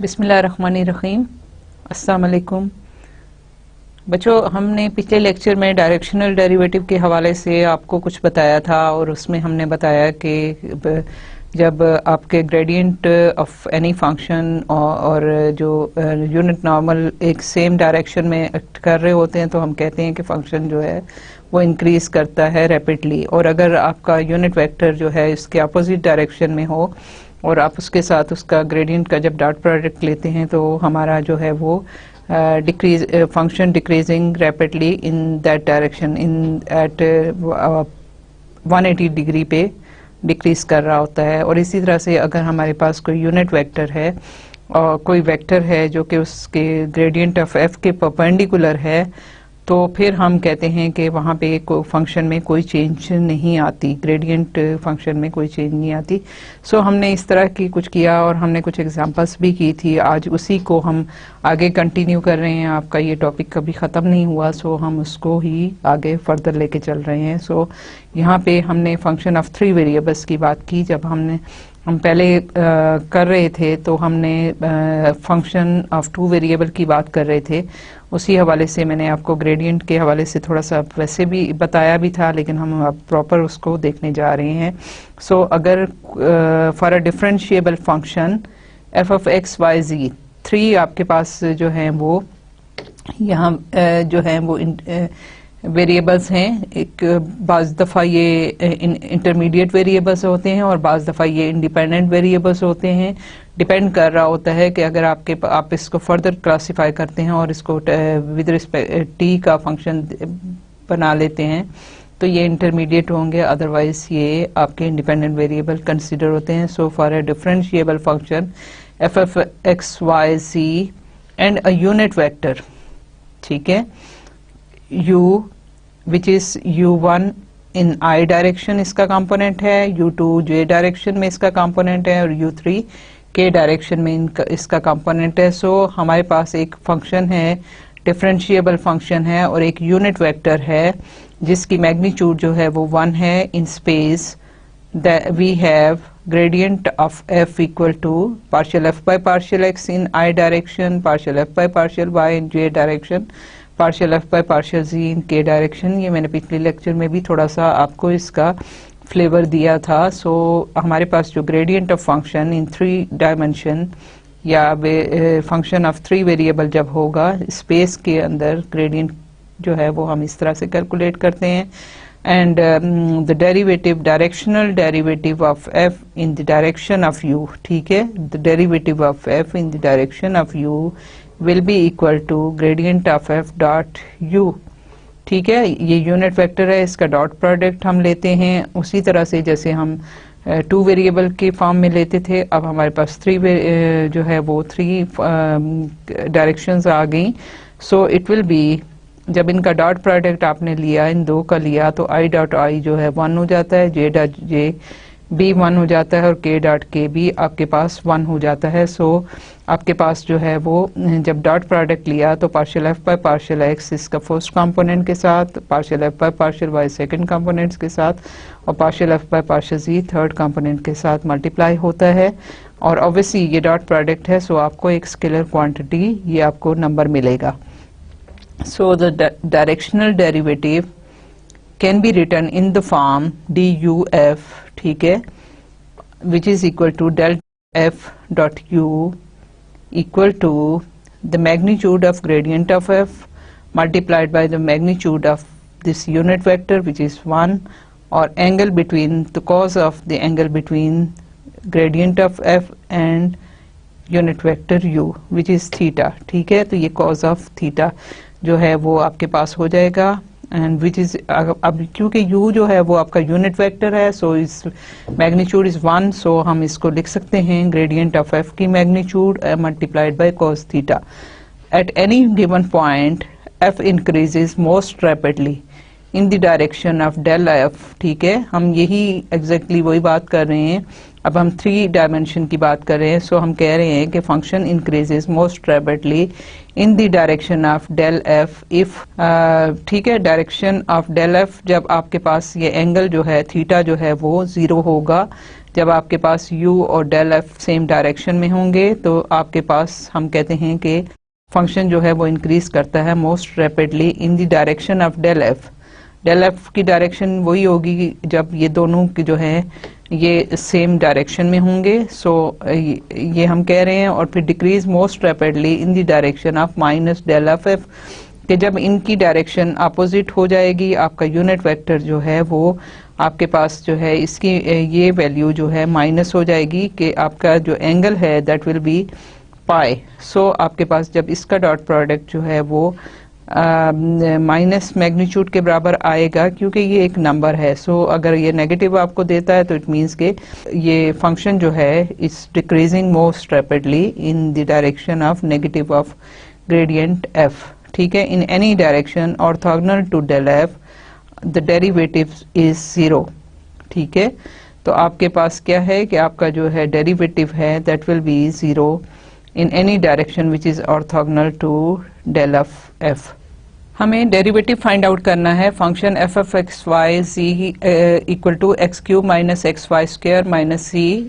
बिस्मिल्लाहिर्रहमानिर्रहीम। अस्सलाम वालेकुम बच्चों, हमने पिछले लेक्चर में डायरेक्शनल डेरिवेटिव के हवाले से आपको कुछ बताया था और उसमें हमने बताया कि जब आपके ग्रेडियंट ऑफ एनी फंक्शन और जो यूनिट नॉर्मल एक सेम डायरेक्शन में एक्ट कर रहे होते हैं तो हम कहते हैं कि फंक्शन जो है वो इंक्रीज करता है रैपिडली। और अगर आपका यूनिट वेक्टर जो है इसके अपोजिट डायरेक्शन में हो और आप उसके साथ उसका ग्रेडियंट का जब डॉट प्रोडक्ट लेते हैं तो हमारा जो है वो decrease function decreasing rapidly in that direction in at 180 degree पे डिक्रीज कर रहा होता है। और इसी तरह से अगर हमारे पास कोई यूनिट वेक्टर है और कोई वेक्टर है जो कि उसके ग्रेडियंट ऑफ एफ के परपेंडिकुलर है तो फिर हम कहते हैं कि वहाँ पे फंक्शन में कोई चेंज नहीं आती, ग्रेडियंट फंक्शन में कोई चेंज नहीं आती। सो हमने इस तरह की कुछ किया और हमने कुछ एग्जांपल्स भी की थी। आज उसी को हम आगे कंटिन्यू कर रहे हैं। आपका ये टॉपिक कभी ख़त्म नहीं हुआ, सो हम उसको ही आगे फर्दर लेके चल रहे हैं। सो यहाँ पे हमने फंक्शन ऑफ 3 वेरिएबल्स की बात की। जब हम पहले कर रहे थे तो हमने फंक्शन ऑफ 2 वेरिएबल की बात कर रहे थे। उसी हवाले से मैंने आपको ग्रेडियंट के हवाले से थोड़ा सा वैसे भी बताया भी था, लेकिन हम अब प्रॉपर उसको देखने जा रहे हैं। सो अगर for a differentiable function F of x Y Z 3 आपके पास जो है वो यहाँ जो है वो वेरिएबल्स हैं। एक बाज़ दफ़ा ये इंटरमीडिएट वेरिएबल्स होते हैं और बाज़ दफ़ा ये इंडिपेंडेंट वेरिएबल्स होते हैं। डिपेंड कर रहा होता है कि अगर आप इसको फर्दर क्लासिफाई करते हैं और इसको विद रिस्पेक्ट टी का फंक्शन बना लेते हैं तो ये इंटरमीडिएट होंगे, अदरवाइज ये आपके इंडिपेंडेंट वेरिएबल कंसिडर होते हैं। So for a differentiable function F F X Y C and a unit vector, ठीक है, u which is u1 in i direction इसका कंपोनेंट है, u2 j डायरेक्शन में इसका कंपोनेंट है और u3 k डायरेक्शन में इसका कंपोनेंट है। सो हमारे पास एक फंक्शन है, डिफरेंशिएबल फंक्शन है और एक यूनिट वेक्टर है जिसकी मैग्नीट्यूड जो है वो 1 है in space. We have gradient of f equal to partial f by partial x in i direction, partial f by partial y in j direction, partial f by partial z in k direction। ये मैंने पिछले lecture में भी थोड़ा सा आपको इसका flavour दिया था। सो हमारे पास जो gradient of function in 3 dimension या फंक्शन ऑफ 3 वेरिएबल जब होगा स्पेस के अंदर, ग्रेडियंट जो है वो हम इस तरह से कैलकुलेट करते हैं। And the derivative, directional derivative of f in the direction of u, ठीक है, the derivative of f in the direction of u will be equal to gradient of f dot u, ठीक है। ये unit vector है, इसका dot product हम लेते हैं उसी तरह से जैसे हम 2 वेरिएबल के फॉर्म में लेते थे। अब हमारे पास 3 जो है वो 3 डायरेक्शंस आ गई। सो इट विल बी, जब इनका डॉट प्रोडक्ट आपने लिया, इन दो का लिया, तो आई डॉट आई जो है 1 हो जाता है, जे डॉट जे भी 1 हो जाता है और के डॉट के भी आपके पास 1 हो जाता है। सो आपके पास जो है वो जब डॉट प्रोडक्ट लिया तो partial F by partial X इसका फर्स्ट कंपोनेंट के साथ, partial F by partial Y second components के साथ और partial F by partial Z third component के साथ मल्टीप्लाई होता है। और ऑब्वियसली ये डॉट प्रोडक्ट है, सो आपको एक स्केलर क्वांटिटी, ये आपको नंबर मिलेगा। So the directional derivative can be written in the form duf, ठीक है, which is equal to del f dot u equal to the magnitude of gradient of f multiplied by the magnitude of this unit vector which is 1, or angle between the cos of the angle between gradient of f and unit vector u which is theta, ठीक है। तो ये cos of theta जो है वो आपके पास हो जाएगा एंड विच इज, अब क्योंकि u जो है वो आपका यूनिट वेक्टर है, सो इस मैग्नीट्यूड इज 1, सो हम इसको लिख सकते हैं ग्रेडियंट ऑफ f की magnitude multiplied by cos theta. At any given point f increases most rapidly in the direction of del f, ठीक है। हम यही एग्जैक्टली वही बात कर रहे हैं, अब हम 3 डायमेंशन की बात कर रहे हैं। सो हम कह रहे हैं कि function increases most rapidly in the direction of del F if, ठीक है, डायरेक्शन ऑफ डेल एफ जब आपके पास ये एंगल जो है थीटा जो है वो 0 होगा, जब आपके पास u और डेल f सेम डायरेक्शन में होंगे तो आपके पास हम कहते हैं कि फंक्शन जो है वो इंक्रीज करता है most rapidly in the direction of del F. Del F की डायरेक्शन वही होगी जब ये दोनों की जो है ये सेम डायरेक्शन में होंगे। सो ये हम कह रहे हैं, और फिर decrease most rapidly in the direction of minus del F F, कि जब इनकी डायरेक्शन अपोजिट हो जाएगी आपका यूनिट वेक्टर जो है वो आपके पास जो है इसकी ये वैल्यू जो है माइनस हो जाएगी, कि आपका जो एंगल है दैट विल बी पाई। सो आपके पास जब इसका डॉट प्रोडक्ट जो है वो माइनस मैग्नीट्यूड के बराबर आएगा, क्योंकि ये एक नंबर है। सो अगर ये नेगेटिव आपको देता है तो इट मीन्स के ये फंक्शन जो है is decreasing most rapidly in the direction of negative of gradient F. ठीक है, in any direction orthogonal to del F the derivative is 0। ठीक है, तो आपके पास क्या है कि आपका जो है डेरिवेटिव है that will be 0 in any direction which is orthogonal to del of F. हमें डेरिवेटिव फाइंड आउट करना है function F F X Y Z equal to X cube minus X Y square minus C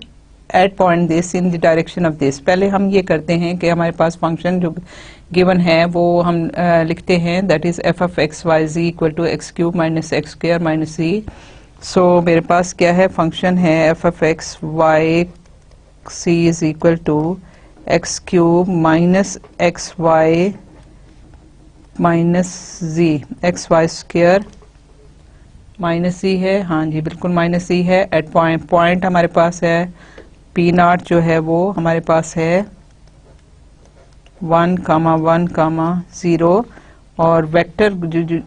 at point this in the direction of this. पहले हम ये करते हैं कि हमारे पास फंक्शन जो गिवन है वो हम लिखते हैं, that is F F X Y Z equal to X cube minus X square minus C. So मेरे पास क्या है, फंक्शन है F F X Y C is equal to X cube minus X Y minus Z X Y square minus C है। हाँ जी बिल्कुल minus C है। Eight point हमारे पास है पी नॉट जो है वो हमारे पास है 1, 1, 0 और वेक्टर जो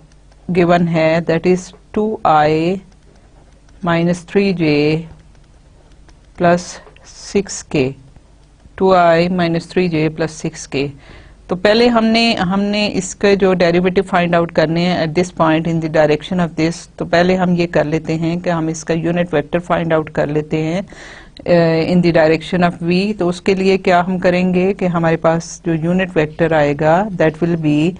गिवन है that is 2i minus 3j plus 6k, 2i minus 3j plus 6k। तो पहले हमने इसके जो डेरिवेटिव फाइंड आउट करने हैं eight this point in the direction of this. तो पहले हम ये कर लेते हैं कि हम इसका यूनिट वेक्टर फाइंड आउट कर लेते हैं इन द डायरेक्शन ऑफ v। तो उसके लिए क्या हम करेंगे कि हमारे पास जो यूनिट वेक्टर आएगा that will be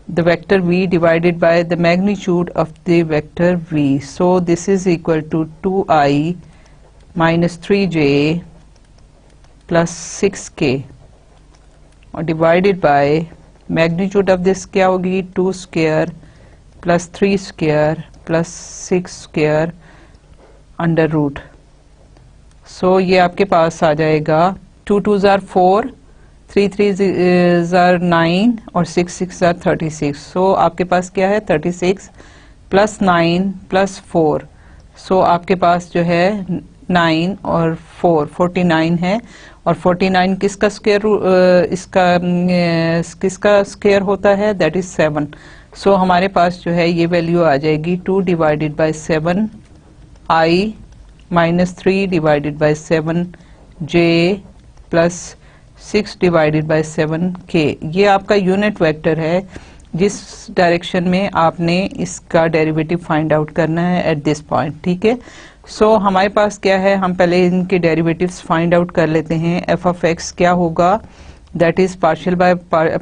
the vector v divided by the magnitude of the vector v। So this is equal to 2i minus 3j plus 6k और divided by magnitude of this क्या होगी 2 square plus 3 square plus 6 square under root. So ये आपके पास आ जाएगा 2 2 jar 4, 3 3 jar 9 और 6 6 jar 36। सो आपके पास क्या है 36 प्लस 9 प्लस 4। सो आपके पास जो है 9 और 4 49 है, और 49 किसका स्क्वायर किसका स्क्वायर होता है दैट इज 7। सो हमारे पास जो है ये वैल्यू आ जाएगी 2 divided by 7 i minus 3 divided by 7 j plus 6 divided by 7 k। ये आपका यूनिट वेक्टर है जिस डायरेक्शन में आपने इसका डेरिवेटिव फाइंड आउट करना है एट दिस पॉइंट। ठीक है, सो हमारे पास क्या है, हम पहले इनके डेरिवेटिव्स फाइंड आउट कर लेते हैं। एफ ऑफ एक्स क्या होगा that is partial F by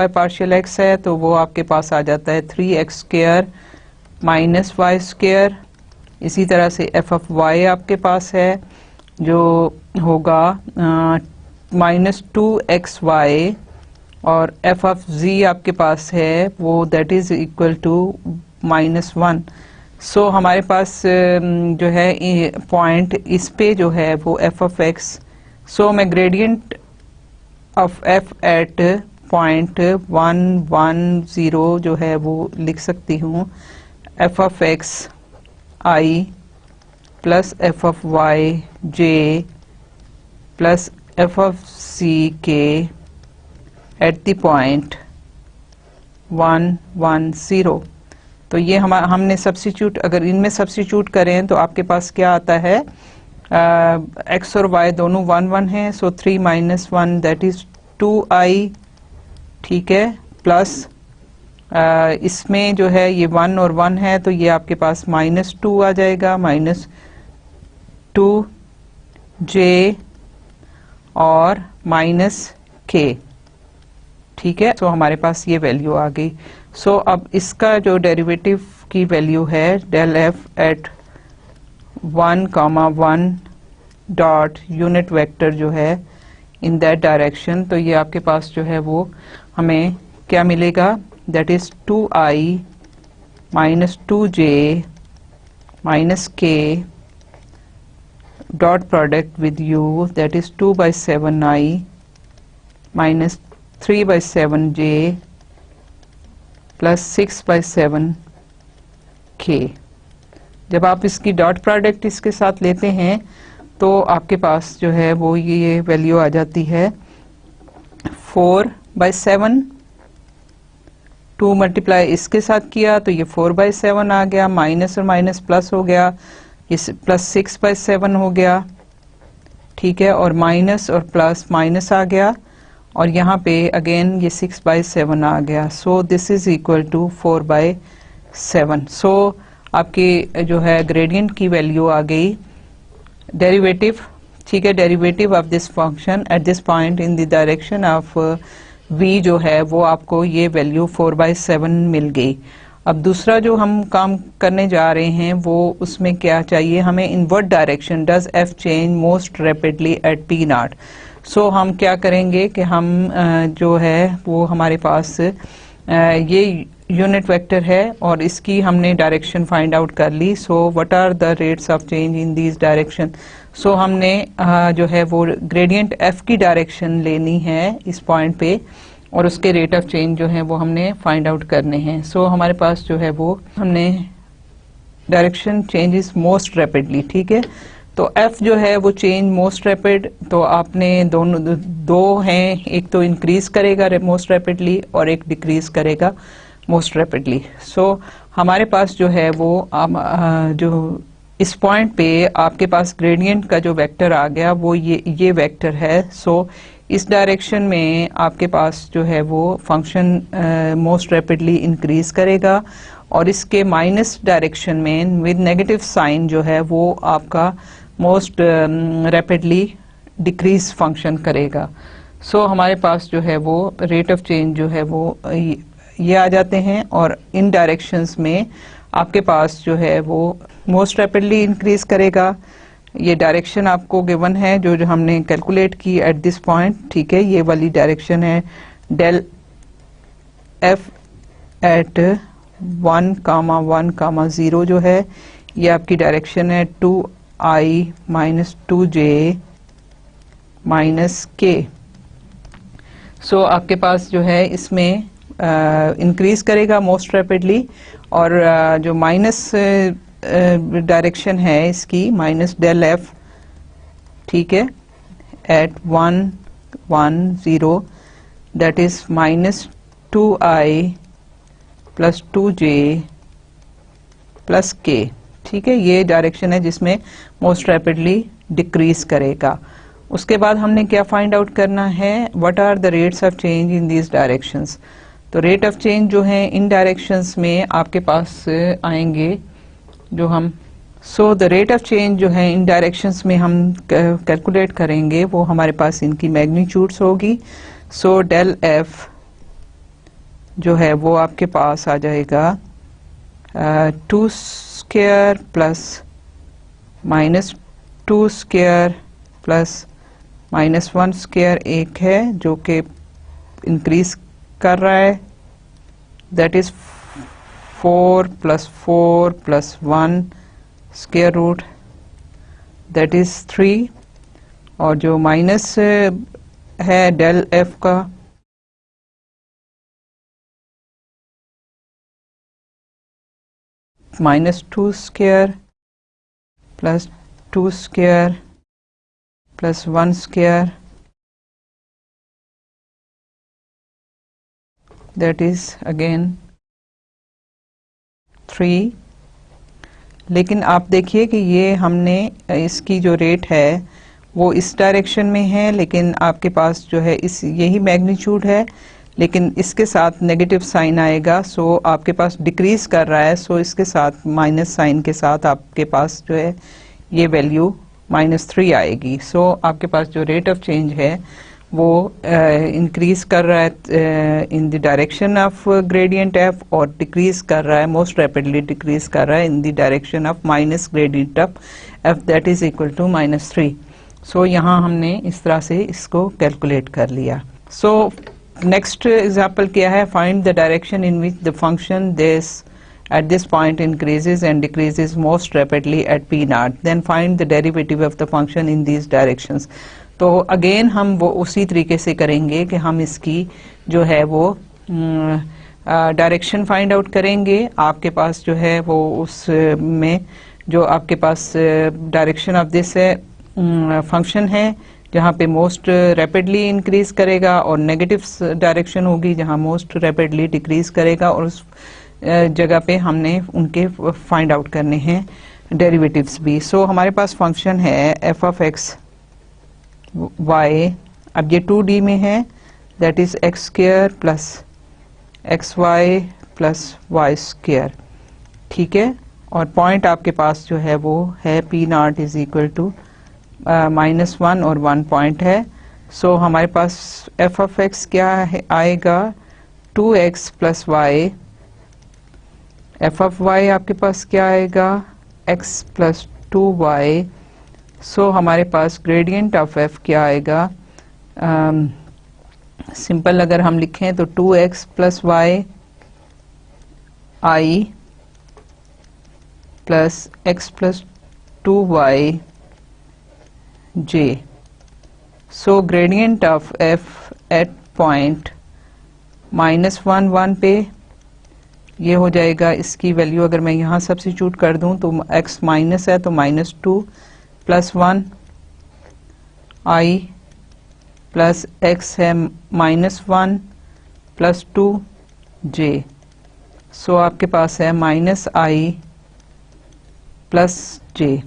partial x है, तो वो आपके पास आ जाता है 3x square minus Y square. इसी तरह से एफ ऑफ वाई आपके पास है जो होगा माइनस 2xy, और एफ ऑफ जी आपके पास है वो दैट इज इक्वल टू -1। सो हमारे पास जो है पॉइंट इस पे जो है वो एफ ऑफ एक्स। सो मैं gradient of F at point 1 1 0 जो है वो लिख सकती हूँ F of X I plus F of Y J plus F of C के एट द पॉइंट 1 1 0। तो ये हमने सब्स्टिट्यूट, अगर इनमें सब्स्टिट्यूट करें तो आपके पास क्या आता है, एक्स और वाई दोनों 1 1 हैं। सो 3 माइनस 1 दैट इज 2i। ठीक है, प्लस इसमें जो है ये 1 और 1 है तो ये आपके पास -2 आ जाएगा, -2j और -k। ठीक है, सो हमारे पास ये वैल्यू आ गई। सो अब इसका जो डेरिवेटिव की वैल्यू है del F at 1, 1 dot unit vector जो है इन दैट डायरेक्शन, तो ये आपके पास जो है वो हमें क्या मिलेगा, that is 2i minus 2j minus k dot product with u, that is 2/7i minus 3/7j plus 6/7k। जब आप इसकी डॉट प्रोडक्ट इसके साथ लेते हैं तो आपके पास जो है वो ये वैल्यू आ जाती है 4/7, 2 मल्टीप्लाई इसके साथ किया तो ये 4/7 आ गया, माइनस और माइनस प्लस हो गया, ये प्लस 6/7 हो गया, ठीक है, और माइनस और प्लस माइनस आ गया, और यहाँ पे अगेन ये 6/7 आ गया। So this is equal to 4/7। So आपकी जो है ग्रेडियंट की वैल्यू आ गई, डेरिवेटिव, ठीक है, derivative of this function at this point in the direction of v जो है वो आपको ये वैल्यू 4/7 मिल गई। अब दूसरा जो हम काम करने जा रहे हैं वो उसमें क्या चाहिए हमें, in what direction does f change most rapidly at p0। So हम क्या करेंगे कि हम जो है वो हमारे पास ये यूनिट वेक्टर है और इसकी हमने डायरेक्शन फाइंड आउट कर ली। So what are the rates of change in these direction. So हमने जो है वो ग्रेडियंट f की डायरेक्शन लेनी है इस पॉइंट पे और उसके रेट ऑफ चेंज जो है वो हमने फाइंड आउट करने हैं। सो हमारे पास जो है वो हमने डायरेक्शन चेंजेस मोस्ट रैपिडली, ठीक है, तो f जो है वो चेंज मोस्ट रैपिड, तो आपने दोनों दो हैं, एक तो इंक्रीज करेगा मोस्ट रैपिडली और एक डिक्रीज करेगा मोस्ट रैपिडली। सो हमारे पास जो है वो जो इस पॉइंट पे आपके पास ग्रेडियंट का जो वेक्टर आ गया वो ये वेक्टर है। सो इस डायरेक्शन में आपके पास जो है वो फंक्शन मोस्ट रैपिडली इंक्रीज करेगा और इसके माइनस डायरेक्शन में विद नेगेटिव साइन जो है वो आपका मोस्ट रैपिडली डिक्रीज फंक्शन करेगा। सो हमारे पास जो है वो रेट ऑफ चेंज जो है वो ये आ जाते हैं और इन डायरेक्शंस में आपके पास जो है वो मोस्ट रैपिडली इंक्रीज करेगा। ये डायरेक्शन आपको गिवन है जो हमने कैलकुलेट की एट दिस पॉइंट, ठीक है, ये वाली डायरेक्शन है डेल f एट 1,1,0 जो है ये आपकी डायरेक्शन है 2i minus 2j minus k। सो आपके पास जो है इसमें इंक्रीज करेगा मोस्ट रैपिडली और जो माइनस डायरेक्शन है इसकी माइनस डेल f, ठीक है, at 1,1,0 that is minus 2i plus 2j plus k, ठीक है, ये डायरेक्शन है जिसमें मोस्ट रैपिडली डिक्रीज करेगा। उसके बाद हमने क्या फाइंड आउट करना है, what are the rates of change in these directions. तो रेट ऑफ चेंज जो है इन डायरेक्शंस में आपके पास आएंगे जो हम, so the rate of change जो है इन डायरेक्शंस में हम कैलकुलेट करेंगे वो हमारे पास इनकी मैग्नीट्यूड्स होगी। सो डेल f जो है वो आपके पास आ जाएगा 2 square plus minus 2 square plus minus 1 square एक है जो कि इंक्रीज कर रहा है, that is 4 plus 4 plus 1 square root that is 3 और जो माइनस है डेल f का minus 2 square plus 2 square plus 1 square that is again 3। लेकिन आप देखिए कि ये हमने इसकी जो रेट है वो इस डायरेक्शन में है, लेकिन आपके पास जो है इस यही मैग्नीट्यूड है लेकिन इसके साथ नेगेटिव साइन आएगा। सो आपके पास डिक्रीज कर रहा है, सो इसके साथ माइनस साइन के साथ आपके पास जो है ये वैल्यू -3 आएगी। सो आपके पास जो रेट ऑफ चेंज है वो इंक्रीज कर रहा है in the direction of gradient f और डिक्रीज कर रहा है, मोस्ट रैपिडली डिक्रीज कर रहा है in the direction of minus gradient of f that is equal to -3। So यहाँ हमने इस तरह से इसको कैलकुलेट कर लिया। सो नेक्स्ट एग्जाम्पल क्या है, find the direction in which the function this at this point increases and decreases most rapidly at p naught, then find the derivative of the function in these directions। तो again हम वो उसी तरीके से करेंगे कि हम इसकी जो है वो डायरेक्शन फाइंड आउट करेंगे। आपके पास जो है वो उस में जो आपके पास डायरेक्शन ऑफ दिस फंक्शन है जहाँ पे मोस्ट रैपिडली इंक्रीज करेगा और नेगेटिव डायरेक्शन होगी जहाँ मोस्ट रैपिडली डिक्रीज करेगा, और उस जगह पे हमने उनके फाइंड आउट करने हैं डेरिवेटिव्स भी। सो हमारे पास फंक्शन है एफ ऑफ एक्स वाई, अब ये 2D में है, that is X square plus X Y plus Y square, ठीक है। और पॉइंट आपके पास जो है वो है P not is equal to -1 और 1 पॉइंट है। सो हमारे पास एफ ऑफ एक्स क्या है आएगा 2x plus Y, F of Y आपके पास क्या आएगा x प्लस 2y। सो हमारे पास ग्रेडियंट ऑफ f क्या आएगा, सिंपल अगर हम लिखें तो 2x plus Y i plus x plus 2y j। So gradient of f at point -1 1 पे ये हो जाएगा, इसकी वैल्यू अगर मैं यहाँ सब्स्टिट्यूट कर दूं तो x माइनस है तो -2 प्लस 1 i प्लस x है -1 प्लस 2 j। सो आपके पास है -i plus j।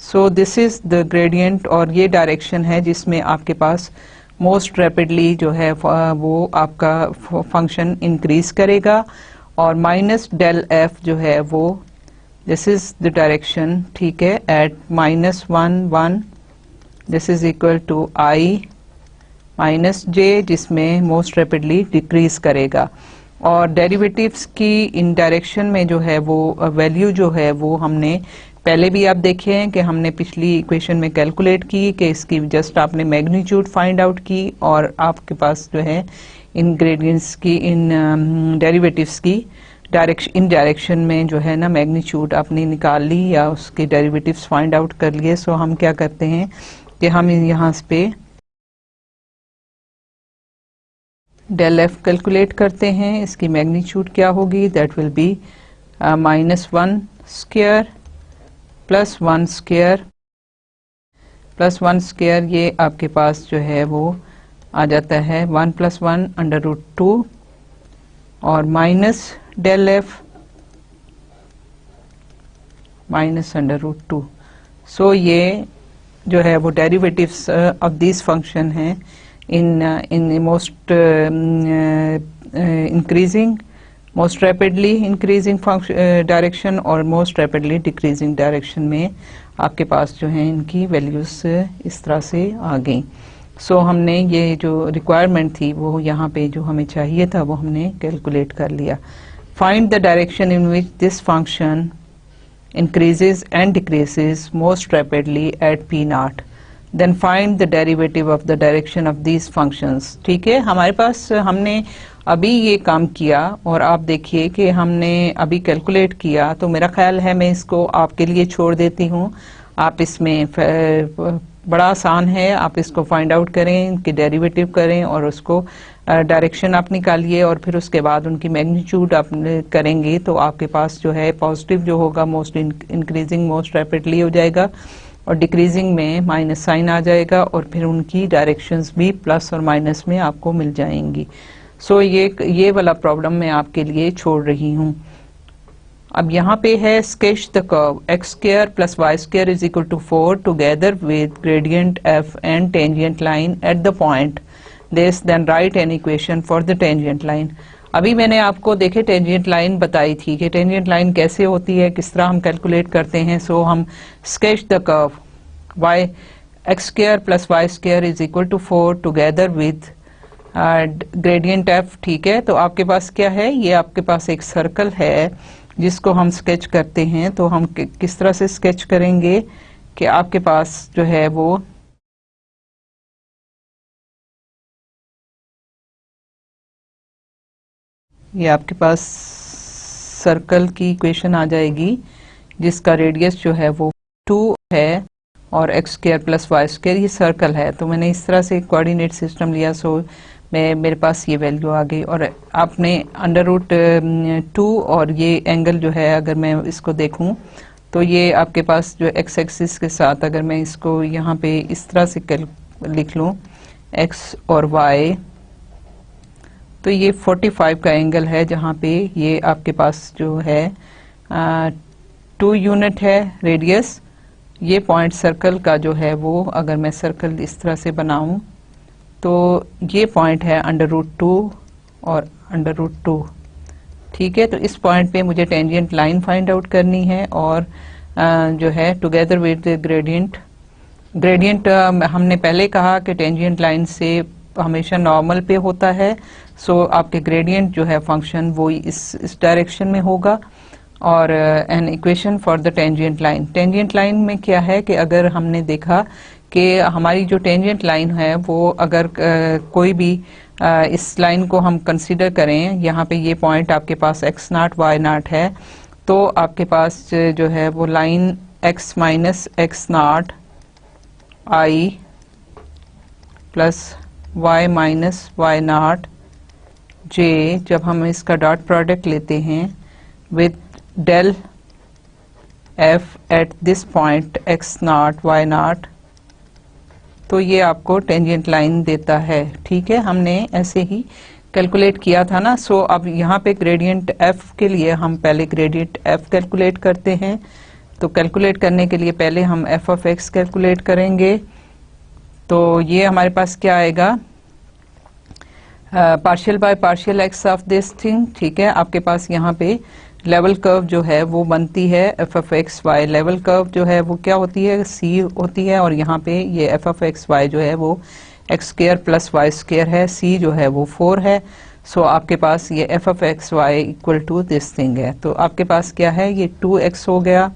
So this is the gradient, और ये डायरेक्शन है जिसमें आपके पास मोस्ट रैपिडली जो है वो आपका फंक्शन इंक्रीज करेगा, और माइनस डेल एफ जो है वो दिस इज द डायरेक्शन, ठीक है, at -1 1 this is equal to I minus J, जिसमें मोस्ट रैपिडली डिक्रीज करेगा। और डेरिवेटिव्स की इन डायरेक्शन में जो है वो वैल्यू जो है वो हमने पहले भी आप देखे हैं कि हमने पिछली इक्वेशन में कैलकुलेट की कि इसकी जस्ट आपने मैग्नीट्यूड फाइंड आउट की, और आपके पास जो है इन ग्रेडियंट्स की इन डेरिवेटिव्स की इन डायरेक्शन में जो है ना मैग्नीट्यूड आपने निकाल ली या उसके डेरिवेटिव्स फाइंड आउट कर लिए। सो हम क्या करते हैं कि हम यहाँ पे डेल एफ कैलकुलेट करते हैं, इसकी मैग्नीट्यूड क्या होगी, that will B -1 square plus 1 square plus 1 square, ये आपके पास जो है वो आ जाता है 1 + 1 √2 और माइनस डेल एफ माइनस √2। सो ये जो है वो डेरिवेटिव्स ऑफ दिस फंक्शन है in most increasing most rapidly increasing direction और मोस्ट रैपिडली डिक्रीजिंग डायरेक्शन में आपके पास जो है इनकी वैल्यूज इस तरह से आ गई। सो हमने ये जो रिक्वायरमेंट थी वो यहाँ पे जो हमें चाहिए था वो हमने कैलकुलेट कर लिया। Find the direction in which this function increases and decreases most rapidly at p naught, then find the derivative of the direction of these functions। ठीक है, हमारे पास हमने अभी ये काम किया और आप देखिए कि हमने अभी कैलकुलेट किया, तो मेरा ख्याल है मैं इसको आपके लिए छोड़ देती हूँ। आप इसमें बड़ा आसान है, आप इसको फाइंड आउट करें, इनके डेरिवेटिव करें और उसको डायरेक्शन आप निकालिए और फिर उसके बाद उनकी मैग्नीट्यूड आप करेंगे तो आपके पास जो है पॉजिटिव जो होगा मोस्ट इंक्रीजिंग मोस्ट रैपिडली हो जाएगा और डिक्रीजिंग में माइनस साइन आ जाएगा और फिर उनकी डायरेक्शंस भी प्लस और माइनस में आपको मिल जाएंगी। सो ये वाला प्रॉब्लम मैं आपके लिए छोड़ रही हूँ। अब यहाँ पे है sketch the curve X square plus Y square is equal to 4 together with gradient F and tangent line at the point this, then write an equation for the tangent line. अभी मैंने आपको देखे टेंजेंट लाइन बताई थी कि tangent line कैसे होती है, किस तरह हम कैलकुलेट करते हैं। सो हम sketch the curve Y X square plus Y square is equal to 4 together with gradient F. ठीक है, तो आपके पास क्या है, ये आपके पास एक सर्कल है जिसको हम स्केच करते हैं। तो हम किस तरह से स्केच करेंगे कि आपके पास जो है वो ये आपके पास सर्कल की इक्वेशन आ जाएगी जिसका रेडियस जो है वो 2 है और X square plus Y square ये सर्कल है। तो मैंने इस तरह से कोऑर्डिनेट सिस्टम लिया, सो मेरे पास ये वैल्यू आ गई। और आपने अंडर रूट 2 और ये एंगल जो है अगर मैं इसको देखूं तो ये आपके पास जो एक्स एक्सिस के साथ अगर मैं इसको यहाँ पे इस तरह से लिख लूँ एक्स और वाई, तो ये 45 का एंगल है जहाँ पे ये आपके पास जो है 2 यूनिट है रेडियस। ये पॉइंट सर्कल का जो है वो अगर मैं सर्कल इस तरह से बनाऊं तो ये पॉइंट है अंडर रूट 2 और अंडर रूट 2। ठीक है, तो इस पॉइंट पे मुझे टेंजेंट लाइन फाइंड आउट करनी है और जो है टुगेदर विद ग्रेडियंट। ग्रेडियंट हमने पहले कहा कि टेंजेंट लाइन से हमेशा नॉर्मल पे होता है, सो आपके ग्रेडियंट जो है फंक्शन वो इस डायरेक्शन में होगा। और N equation for the tangent line. Tangent line में क्या है कि अगर हमने देखा कि हमारी जो टेंजेंट लाइन है वो अगर कोई भी इस लाइन को हम कंसीडर करें, यहाँ पे ये पॉइंट आपके पास x नॉट y नॉट है, तो आपके पास जो है वो line x minus x not i plus y minus why not j, जब हम इसका डॉट प्रोडक्ट लेते हैं with del f at this point x not y not, तो ये आपको टेंजेंट लाइन देता है। ठीक है, हमने ऐसे ही कैलकुलेट किया था ना। सो अब यहाँ पे ग्रेडियंट f के लिए हम पहले ग्रेडियंट f कैलकुलेट करते हैं। तो कैलकुलेट करने के लिए पहले हम f ऑफ x कैलकुलेट करेंगे। तो ये हमारे पास क्या आएगा, partial bye partial x of this thing. ठीक है, आपके पास यहाँ पे लेवल कर्व जो है वो बनती है F of x Y. Level curve जो है वो क्या होती है, सी होती है, और यहाँ पे ये एफ ऑफ एक्स वाई जो है वो X square plus Y square है, सी जो है वो 4 है। सो आपके पास ये F of x Y equal to this thing है। तो आपके पास क्या है, ये 2x हो गया।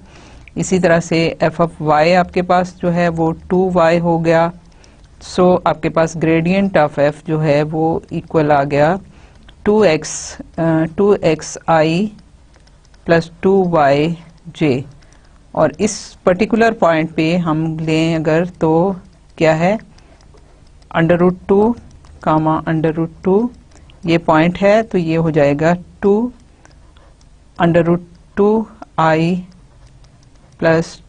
इसी तरह से एफ ऑफ वाई आपके पास जो है वो 2y हो गया। सो आपके पास ग्रेडियंट ऑफ f जो है वो इक्वल आ गया 2x i प्लस 2yj। और इस पर्टिकुलर पॉइंट पे हम लें अगर तो क्या है, under root 2 comma under root 2 ये पॉइंट है, तो ये हो जाएगा 2 under root 2 i plus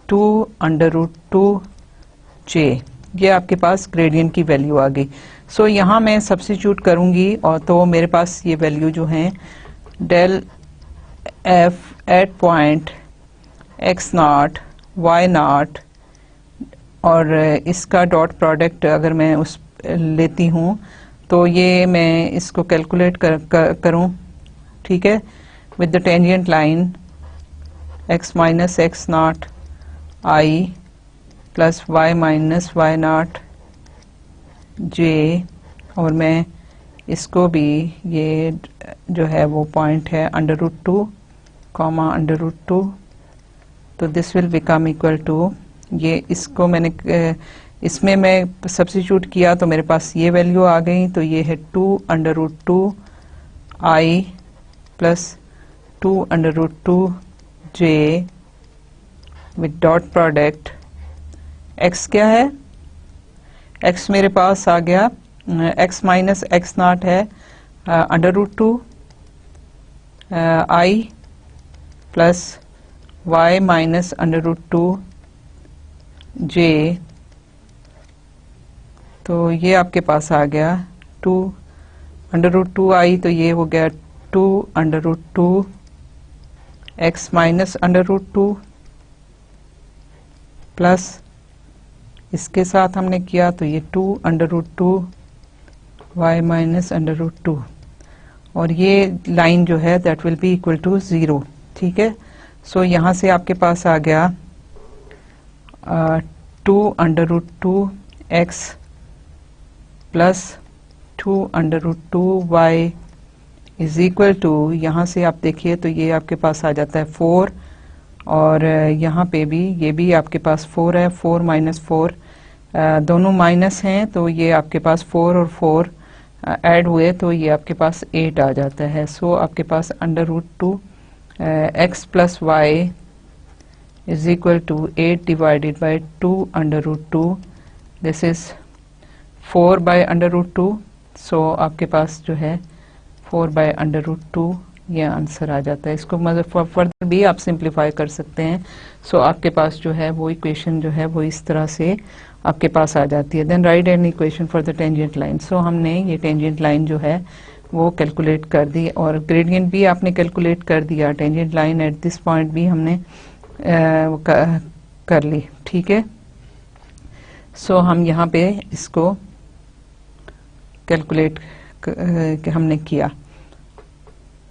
2 under root 2 j। ये आपके पास ग्रेडियंट की वैल्यू आ गई। सो यहाँ मैं सब्स्टिट्यूट करूंगी और तो मेरे पास ये वैल्यू जो है del f at point x not y not, और इसका डॉट प्रोडक्ट अगर मैं उस लेती हूँ तो ये मैं इसको कैलकुलेट करूँ। ठीक है, with the tangent line x minus x not i plus y minus why not j, और मैं इसको भी ये जो है वो पॉइंट है under root 2 comma under root 2, तो this will become equal to ये, इसको मैंने इसमें मैं सब्स्टिट्यूट किया तो मेरे पास ये वैल्यू आ गई। तो ये है 2 under root 2 i plus 2 under root 2 j with dot product x क्या है, x मेरे पास आ गया x माइनस एक्स नॉट है under root 2 i plus y minus under root 2 j, तो ये आपके पास आ गया 2 अंडर रूट 2 i, तो ये हो गया 2 under root 2 x minus under root 2 plus इसके साथ हमने किया तो ये 2 under root 2 y minus under root 2, और ये लाइन जो है that will be equal to 0। ठीक है, सो यहाँ से आपके पास आ गया 2 under root 2 x plus 2 under root 2 y is equal to, यहाँ से आप देखिए तो ये आपके पास आ जाता है 4 और यहाँ पे भी ये भी आपके पास 4 है, 4 माइनस 4 दोनों माइनस हैं, तो ये आपके पास 4 और 4 ऐड हुए तो ये आपके पास 8 आ जाता है। सो आपके पास √2 x plus y is equal to 8 divided by 2 √2, this is 4 by √2। So आपके पास जो है 4 बाई √2 ये आंसर आ जाता है। इसको मतलब फर्दर भी आप सिंप्लीफाई कर सकते हैं। सो आपके पास जो है वो इक्वेशन जो है वो इस तरह से आपके पास आ जाती है। Then write an equation for the tangent line. So हमने ये टेंजेंट लाइन जो है वो कैलकुलेट कर दी और ग्रेडियंट भी आपने कैलकुलेट कर दिया। Tangent line eight this point भी हमने कर ली, ठीक है। सो हम यहाँ पे इसको कैलकुलेट हमने किया।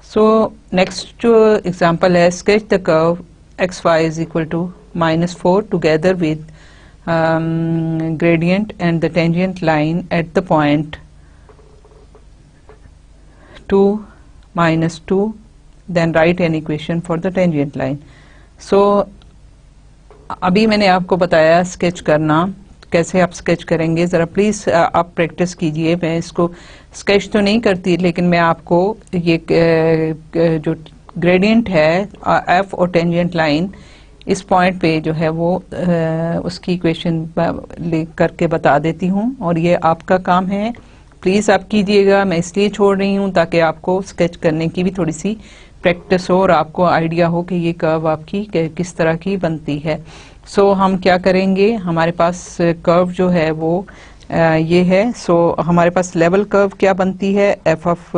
सो नेक्स्ट जो एग्जांपल है, sketch the curve xy is equal to -4 together with gradient and the tangent line at the point 2 -2, then write an equation for the tangent line. So अभी मैंने आपको बताया स्केच करना, कैसे आप स्केच करेंगे ज़रा प्लीज़ आप प्रैक्टिस कीजिए। मैं इसको स्केच तो नहीं करती, लेकिन मैं आपको ये जो ग्रेडियंट है एफ और टेंजेंट लाइन इस पॉइंट पे जो है वो उसकी इक्वेशन करके बता देती हूँ और ये आपका काम है, प्लीज़ आप कीजिएगा। मैं इसलिए छोड़ रही हूँ ताकि आपको स्केच करने की भी थोड़ी सी प्रैक्टिस हो और आपको आइडिया हो कि ये कर्व आपकी किस तरह की बनती है। सो हम क्या करेंगे, हमारे पास कर्व जो है वो ये है। सो हमारे पास लेवल कर्व क्या बनती है, F of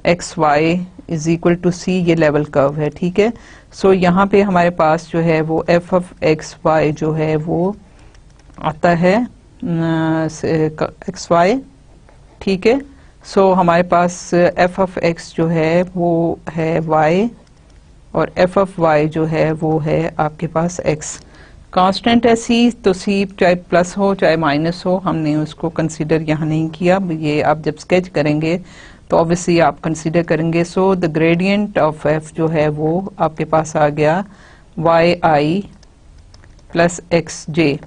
x Y is equal to C, ये लेवल कर्व है, ठीक है। सो यहाँ पे हमारे पास जो है वो एफ ऑफ एक्स वाई जो है वो आता है एक्स वाई, ठीक है। सो हमारे पास एफ ऑफ एक्स जो है वो है वाई और एफ ऑफ वाई जो है वो है आपके पास एक्स। कांस्टेंट है सी, तो सी चाहे प्लस हो चाहे माइनस हो, हमने उसको कंसीडर यहाँ नहीं किया। ये आप जब स्केच करेंगे तो ऑब्वियसली आप कंसीडर करेंगे। So the gradient of F जो है वो आपके पास आ गया वाई आई प्लस एक्स जे,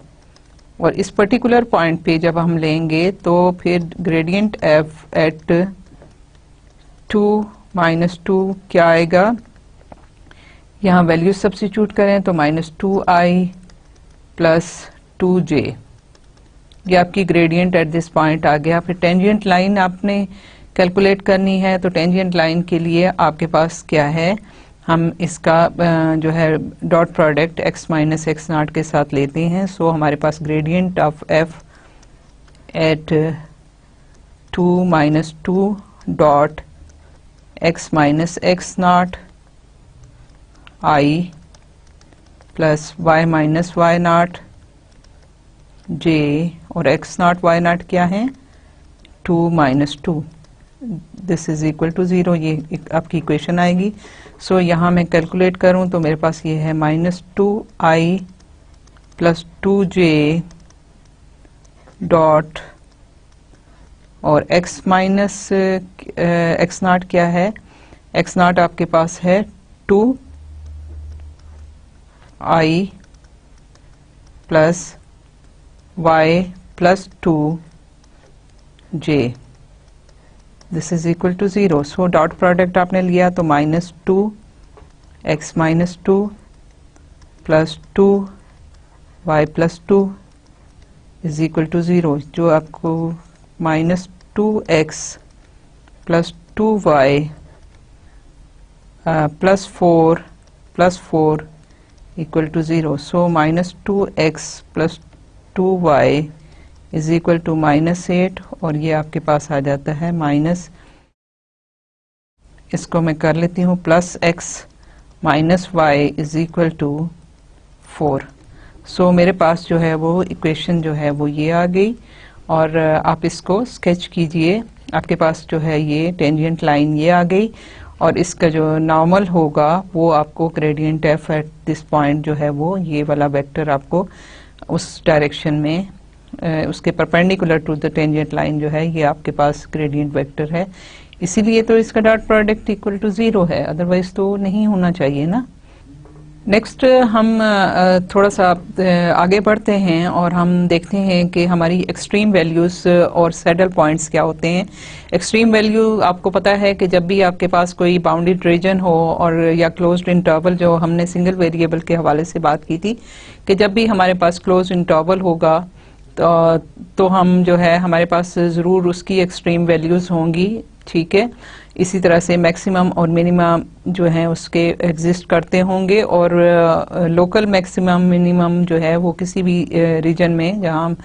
और इस पर्टिकुलर पॉइंट पे जब हम लेंगे तो फिर ग्रेडियंट एफ एट 2 -2 क्या आएगा, यहाँ वैल्यू सब्स्टिट्यूट करें तो -2i प्लस 2j, ये आपकी ग्रेडियंट एट दिस पॉइंट आ गया। फिर टेंजेंट लाइन आपने कैलकुलेट करनी है, तो टेंजेंट लाइन के लिए आपके पास क्या है, हम इसका जो है dot product x minus x naught के साथ लेते हैं। सो हमारे पास gradient of f at 2 -2 dot x minus x not i plus y minus why not j, और x नॉट y नॉट क्या है 2 -2, दिस इज इक्वल टू 0, ये आपकी इक्वेशन आएगी। सो यहाँ मैं कैलकुलेट करूँ तो मेरे पास ये है -2i प्लस 2j डॉट, और x माइनस एक्स नॉट क्या है, x नॉट आपके पास है 2i plus y plus 2j, this is equal to 0। So dot product आपने लिया तो -2x minus 2 plus 2y plus 2 is equal to 0, जो आपको -2x plus 2y plus 4 equal to 0। So -2x plus 2y is equal to -8, और ये आपके पास आ जाता है माइनस, इसको मैं कर लेती हूँ, plus x minus y is equal to 4। So मेरे पास जो है वो इक्वेशन जो है वो ये आ गई, और आप इसको स्केच कीजिए। आपके पास जो है ये टेंजेंट लाइन ये आ गई, और इसका जो नॉर्मल होगा वो आपको gradient F eight this point जो है वो ये वाला वेक्टर आपको उस डायरेक्शन में उसके perpendicular to the tangent line जो है ये आपके पास ग्रेडियंट वेक्टर है, इसीलिए तो इसका डॉट प्रोडक्ट इक्वल टू 0 है, अदरवाइज तो नहीं होना चाहिए ना। नेक्स्ट हम थोड़ा सा आगे बढ़ते हैं और हम देखते हैं कि हमारी एक्सट्रीम वैल्यूज और सैडल पॉइंट्स क्या होते हैं। एक्सट्रीम वैल्यू आपको पता है कि जब भी आपके पास कोई बाउंडेड रीजन हो और या क्लोज्ड इंटरवल, जो हमने सिंगल वेरिएबल के हवाले से बात की थी कि जब भी हमारे पास क्लोज्ड इंटरवल होगा तो हम जो है हमारे पास ज़रूर उसकी एक्सट्रीम वैल्यूज़ होंगी, ठीक है। इसी तरह से मैक्सिमम और मिनिमम जो है उसके एग्जिस्ट करते होंगे और लोकल मैक्सिमम मिनिमम जो है वो किसी भी रीजन में जहां हम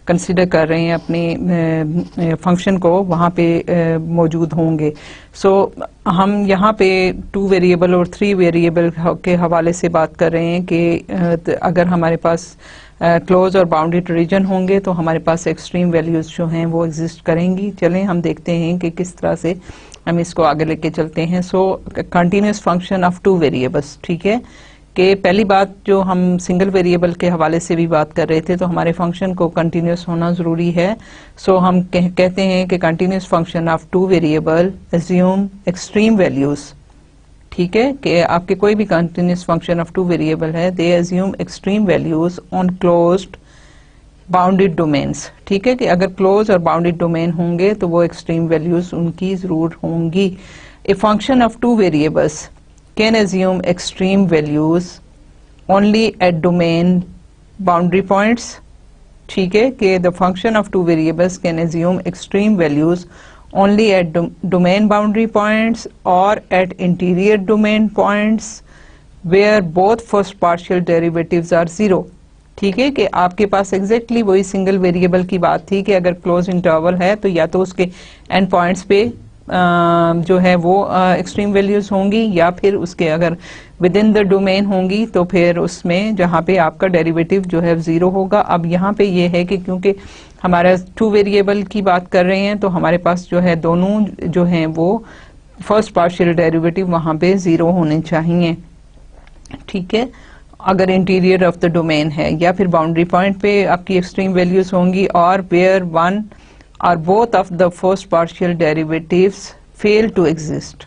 कंसिडर कर रहे हैं अपने फंक्शन को, वहां पे मौजूद होंगे। सो हम यहाँ पे 2 वेरिएबल और 3 वेरिएबल के हवाले से बात कर रहे हैं कि अगर हमारे पास क्लोज और बाउंडेड रीजन होंगे तो हमारे पास एक्सट्रीम वैल्यूज जो हैं वो एग्जिस्ट करेंगी। चलें हम देखते हैं कि किस तरह से हम इसको आगे लेके चलते हैं। सो कंटिन्यूस फंक्शन ऑफ 2 वेरिएबल्स, ठीक है। कि पहली बात जो हम सिंगल वेरिएबल के हवाले से भी बात कर रहे थे, तो हमारे फंक्शन को कंटिन्यूस होना जरूरी है। सो हम कहते हैं कि continuous function of 2 variable assume extreme values, ठीक है। कि आपके कोई भी कंटिन्यूस फंक्शन ऑफ 2 वेरिएबल है, they assume extreme values on closed bounded domains, ठीक है। कि अगर क्लोज और बाउंडेड डोमेन होंगे तो वो एक्सट्रीम वैल्यूज उनकी जरूर होंगी। A function of 2 variables can assume extreme values only at domain boundary points, ठीक है। कि the function of 2 variables can assume extreme values only at domain boundary points or at interior domain points where both first partial derivatives are 0, ठीक है। कि आपके पास exactly वही single variable की बात थी कि अगर क्लोज इंटरवल है तो या तो उसके एंड पॉइंट्स पे जो है वो एक्सट्रीम वैल्यूज होंगी, या फिर उसके अगर विद इन द डोमेन होंगी तो फिर उसमें जहाँ पे आपका डेरिवेटिव जो है 0 होगा। अब यहाँ पे ये है कि क्योंकि हमारा 2 वेरिएबल की बात कर रहे हैं तो हमारे पास जो है दोनों जो हैं वो फर्स्ट पार्शियल डेरिवेटिव वहाँ पे 0 होने चाहिए, ठीक है। अगर इंटीरियर ऑफ द डोमेन है या फिर बाउंड्री पॉइंट पे आपकी एक्सट्रीम वैल्यूज होंगी, और वेयर वन और both of the first partial derivatives fail to exist.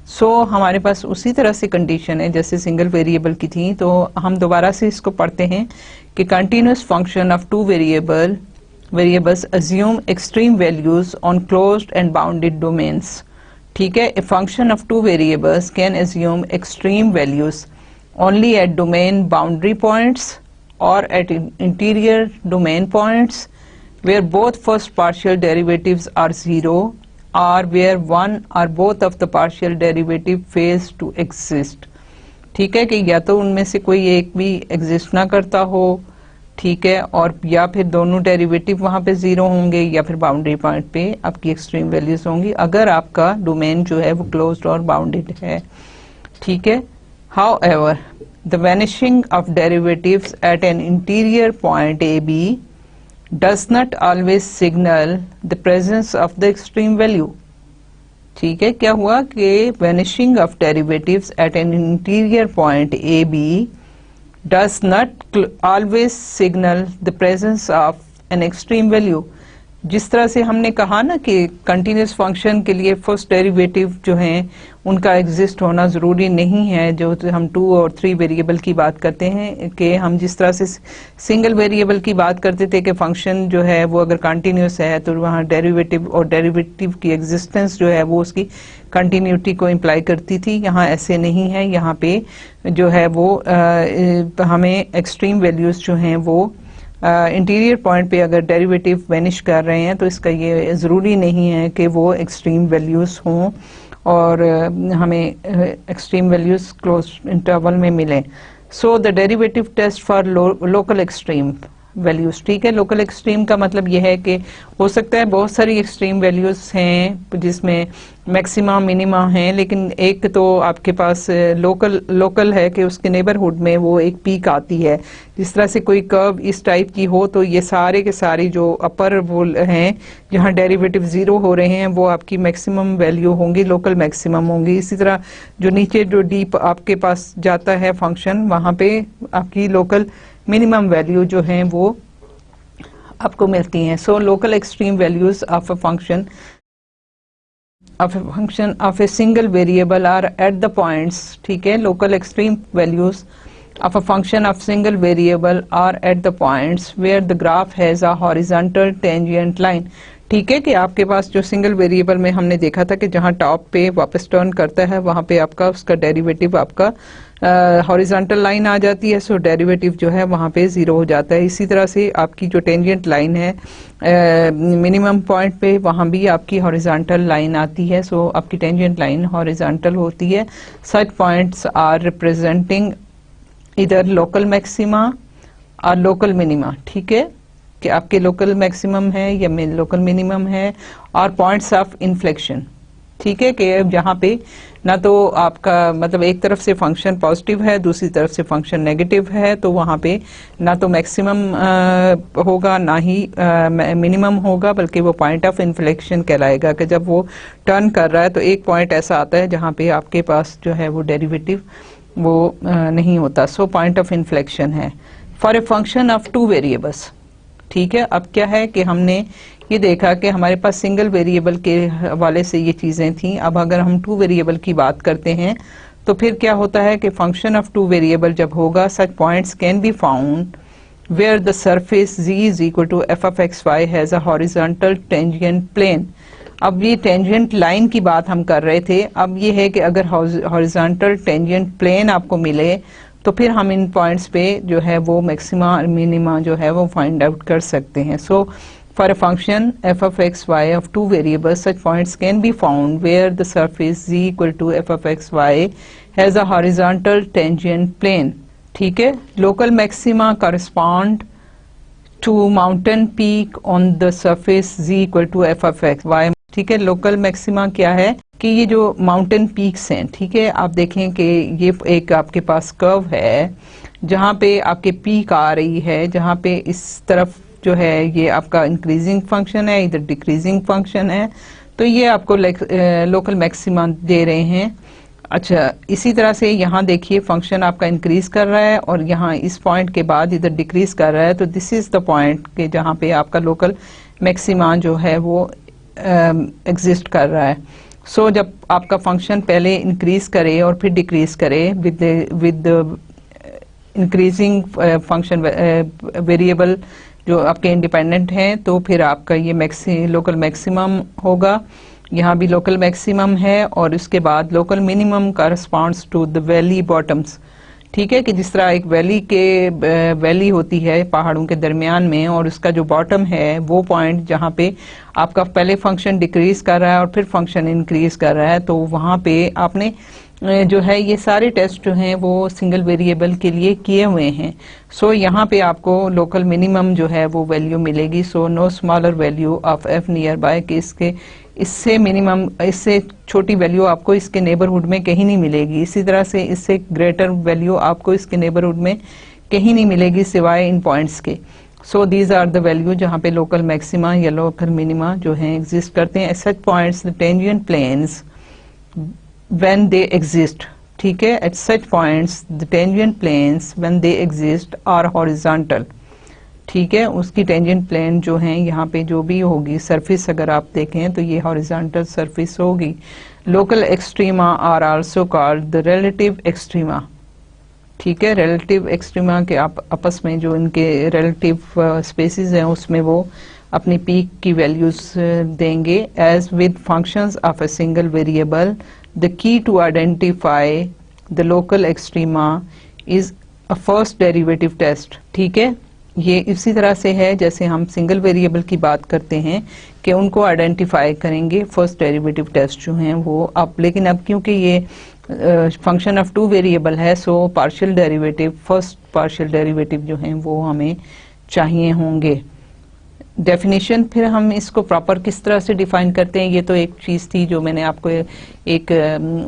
So हमारे पास उसी तरह से कंडीशन है जैसे सिंगल वेरिएबल की थी। तो हम दोबारा से इसको पढ़ते हैं कि continuous function of 2 variables assume extreme values on closed and bounded domains, ठीक है। A function of 2 variables can assume extreme values only at domain boundary points or at interior domain points where both first partial derivatives are 0 or where one or both of the partial derivative fails to exist, ठीक है। कि या तो उनमें से कोई एक भी एग्जिस्ट ना करता हो, ठीक है, और या फिर दोनों डेरिवेटिव वहां पे 0 होंगे, या फिर बाउंड्री पॉइंट पे आपकी एक्सट्रीम वैल्यूज होंगी अगर आपका डोमेन जो है वो क्लोज्ड और बाउंडेड है, ठीक है। However, the vanishing of derivatives at an interior point AB does not always signal the presence of the extreme value, ठीक है। क्या हुआ कि vanishing of derivatives at an interior point AB does not always signal the presence of an extreme value। जिस तरह से हमने कहा ना कि कंटिन्यूस फंक्शन के लिए फर्स्ट डेरिवेटिव जो हैं उनका एग्जिस्ट होना ज़रूरी नहीं है, जो हम 2 और 3 वेरिएबल की बात करते हैं। कि हम जिस तरह से सिंगल वेरिएबल की बात करते थे कि फंक्शन जो है वो अगर कंटिन्यूस है तो वहाँ डेरिवेटिव और डेरिवेटिव की एग्जिस्टेंस जो है वो उसकी कंटिन्यूटी को इम्प्लाई करती थी। यहाँ ऐसे नहीं है, यहाँ पे जो है वो हमें एक्सट्रीम वैल्यूज जो हैं वो इंटीरियर पॉइंट पे अगर डेरिवेटिव वेनिश कर रहे हैं तो इसका ये ज़रूरी नहीं है कि वो एक्सट्रीम वैल्यूज़ हों और हमें एक्सट्रीम वैल्यूज़ क्लोज इंटरवल में मिलें। So the derivative test for local extreme values, ठीक है। लोकल एक्सट्रीम का मतलब यह है कि हो सकता है बहुत सारी एक्सट्रीम वैल्यूज हैं जिसमें मैक्सिमम मिनिमम हैं, लेकिन एक तो आपके पास लोकल है कि उसके नेबरहुड में वो एक पीक आती है। जिस तरह से कोई कर्व इस टाइप की हो तो ये सारे के सारे जो अपर वो हैं जहाँ डेरिवेटिव 0 हो रहे हैं वो आपकी मैक्सिमम वैल्यू होंगी, लोकल मैक्सिमम होंगी। इसी तरह जो नीचे जो डीप आपके पास जाता है फंक्शन, वहाँ पे आपकी लोकल मिनिमम वैल्यू जो हैं वो आपको मिलती हैं। So local extreme values of a function of a single variable are at the points, ठीक है। Local extreme values of a function of single variable are at the points where the graph has a horizontal tangent line। ठीक है कि आपके पास जो single variable में हमने देखा था कि जहां टॉप पे वापस टर्न करता है वहां पे आपका उसका डेरिवेटिव आपका हॉरिजॉन्टल लाइन आ जाती है, सो डेरिवेटिव जो है वहां पे 0 हो जाता है। इसी तरह से आपकी जो टेंजेंट लाइन है मिनिमम पॉइंट पे वहां भी आपकी हॉरिजॉन्टल लाइन आती है, सो आपकी टेंजेंट लाइन हॉरिजॉन्टल होती है। सच पॉइंट्स आर रिप्रेजेंटिंग इधर लोकल मैक्सिमा और लोकल मिनिमा। ठीक है कि आपके लोकल मैक्सिमम है या लोकल मिनिमम है, और पॉइंट्स ऑफ इन्फ्लेक्शन। ठीक है कि जहां पे ना तो आपका मतलब एक तरफ से फंक्शन पॉजिटिव है दूसरी तरफ से फंक्शन नेगेटिव है, तो वहां पे ना तो मैक्सिमम होगा ना ही मिनिमम होगा, बल्कि वो पॉइंट ऑफ इन्फ्लेक्शन कहलाएगा कि जब वो टर्न कर रहा है तो एक पॉइंट ऐसा आता है जहां पे आपके पास जो है वो डेरिवेटिव वो नहीं होता, सो पॉइंट ऑफ इन्फ्लेक्शन है for a function of two variables. ठीक है, अब क्या है कि हमने ये देखा कि हमारे पास सिंगल वेरिएबल के हवाले से ये चीजें थी। अब अगर हम टू वेरिएबल की बात करते हैं तो फिर क्या होता है कि फंक्शन ऑफ टू वेरिएबल जब होगा, such points can be found where the surface z is equal to F of x Y has a horizontal tangent plane. अब ये टेंजेंट लाइन की बात हम कर रहे थे, अब ये है कि अगर हॉरिजॉन्टल टेंजेंट प्लेन आपको मिले तो फिर हम इन पॉइंट्स पे जो है वो मैक्सिमा और मिनिमा जो है वो फाइंड आउट कर सकते हैं। So for a function F of x y of two variables such points can be found where the surface z equal to F of x Y has a horizontal tangent plane. ठीक है, local maxima correspond to mountain peak on the surface z equal to F of x y. ठीक है, local maxima क्या है कि ये जो mountain peaks हैं, ठीक है, आप देखें कि ये एक आपके पास कर्व है जहां पे आपके पीक आ रही है, जहां पे इस तरफ जो है ये आपका इंक्रीजिंग फंक्शन है, इधर डिक्रीजिंग फंक्शन है, तो ये आपको लोकल मैक्सिमा दे रहे हैं। अच्छा, इसी तरह से यहाँ देखिए फंक्शन आपका इंक्रीज कर रहा है और यहाँ इस पॉइंट के बाद इधर डिक्रीज कर रहा है, तो दिस इज द पॉइंट के जहाँ पे आपका लोकल मैक्सिमा जो है वो एग्जिस्ट कर रहा है। सो जब आपका फंक्शन पहले इंक्रीज करे और फिर डिक्रीज करे विद इंक्रीजिंग फंक्शन वेरिएबल जो आपके इंडिपेंडेंट हैं, तो फिर आपका ये लोकल मैक्सिमम होगा। यहाँ भी लोकल मैक्सिमम है और उसके बाद local minimum corresponds to the valley bottoms. ठीक है कि जिस तरह एक वैली होती है पहाड़ों के दरमियान में, और उसका जो बॉटम है वो पॉइंट जहाँ पे आपका पहले फंक्शन डिक्रीज कर रहा है और फिर फंक्शन इंक्रीज कर रहा है, तो वहाँ पे आपने जो है ये सारे टेस्ट जो हैं वो सिंगल वेरिएबल के लिए किए हुए हैं। सो यहाँ पे आपको लोकल मिनिमम जो है वो वैल्यू मिलेगी। So no smaller value of f near by, कि इससे मिनिमम इससे छोटी वैल्यू आपको इसके नेबरहुड में कहीं नहीं मिलेगी। इसी तरह से इससे ग्रेटर वैल्यू आपको इसके नेबरहुड में कहीं नहीं मिलेगी सिवाय इन पॉइंट्स के। So these are the value जहाँ पे लोकल मैक्सिमा या लोकल मिनिमा जो है एग्जिस्ट करते हैं। Such points the tangent planes when they exist। ठीक है, at such points the tangent planes when they exist are horizontal। ठीक है, उसकी टेंजेंट प्लेन जो है यहाँ पे जो भी होगी सरफेस अगर आप देखें तो ये हॉरिजॉन्टल सरफेस होगी। Local extrema are also called the relative extrema. ठीक है, रिलेटिव एक्सट्रीमा के आप आपस में जो इनके रिलेटिव स्पेसिस हैं उसमें वो अपनी पीक की वैल्यूज देंगे। As with functions of a single variable the key to identify the local extrema is a first derivative test। ठीक है, ये इसी तरह से है जैसे हम सिंगल वेरिएबल की बात करते हैं कि उनको आइडेंटिफाई करेंगे फर्स्ट डेरिवेटिव टेस्ट जो हैं वो अब। लेकिन अब क्योंकि ये फंक्शन ऑफ टू वेरिएबल है, so partial derivative first partial derivative जो हैं वो हमें चाहिए होंगे। डेफिनेशन फिर हम इसको प्रॉपर किस तरह से डिफाइन करते हैं, ये तो एक चीज थी जो मैंने आपको एक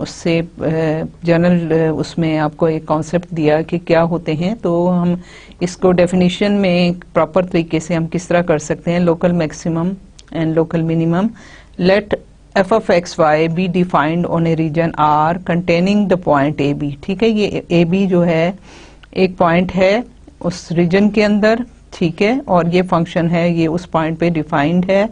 उससे जनरल उसमें आपको एक कॉन्सेप्ट दिया कि क्या होते हैं, तो हम इसको डेफिनेशन में प्रॉपर तरीके से हम किस तरह कर सकते हैं। Local maximum and local minimum let f of x y be defined on a region R containing the point A B. ठीक है, ये ए बी जो है एक पॉइंट है उस रीजन के अंदर। ठीक है, और ये फंक्शन है ये उस पॉइंट पे डिफाइंड है।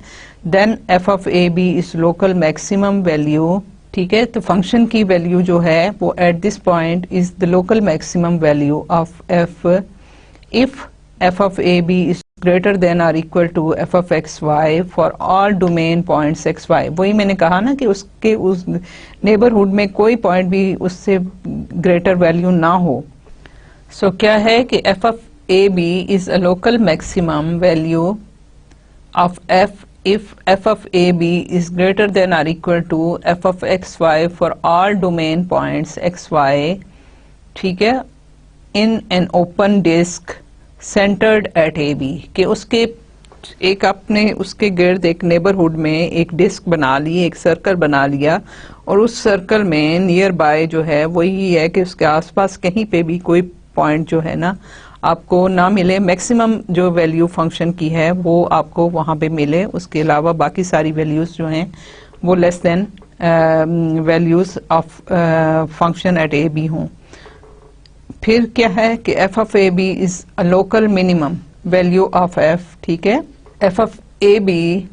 Then F of A B is local maximum value ठीक है। तो फंक्शन की वैल्यू जो है वो at this point is the local maximum value of F if F of A B is greater than और equal to F of x Y for all domain points x Y. वही मैंने कहा ना कि उसके उस नेबरहुड में कोई पॉइंट भी उससे ग्रेटर वैल्यू ना हो। सो क्या है कि F of A B is a local maximum value of f if f of a b is greater than or equal to f of x y for all domain points x y, ठीक है, in an open disk centered at a b, कि उसके एक आपने उसके गिर्द एक neighbourhood में एक डिस्क बना ली, एक सर्कल बना लिया और उस सर्कल में नियर बाय जो है वही है कि उसके आसपास कहीं पे भी कोई पॉइंट जो है ना आपको ना मिले, मैक्सिमम जो वैल्यू फंक्शन की है वो आपको वहाँ पे मिले, उसके अलावा बाकी सारी वैल्यूज जो हैं वो less than values of function at A B हों। फिर क्या है कि F of A B is a local minimum value of F, ठीक है, F of A B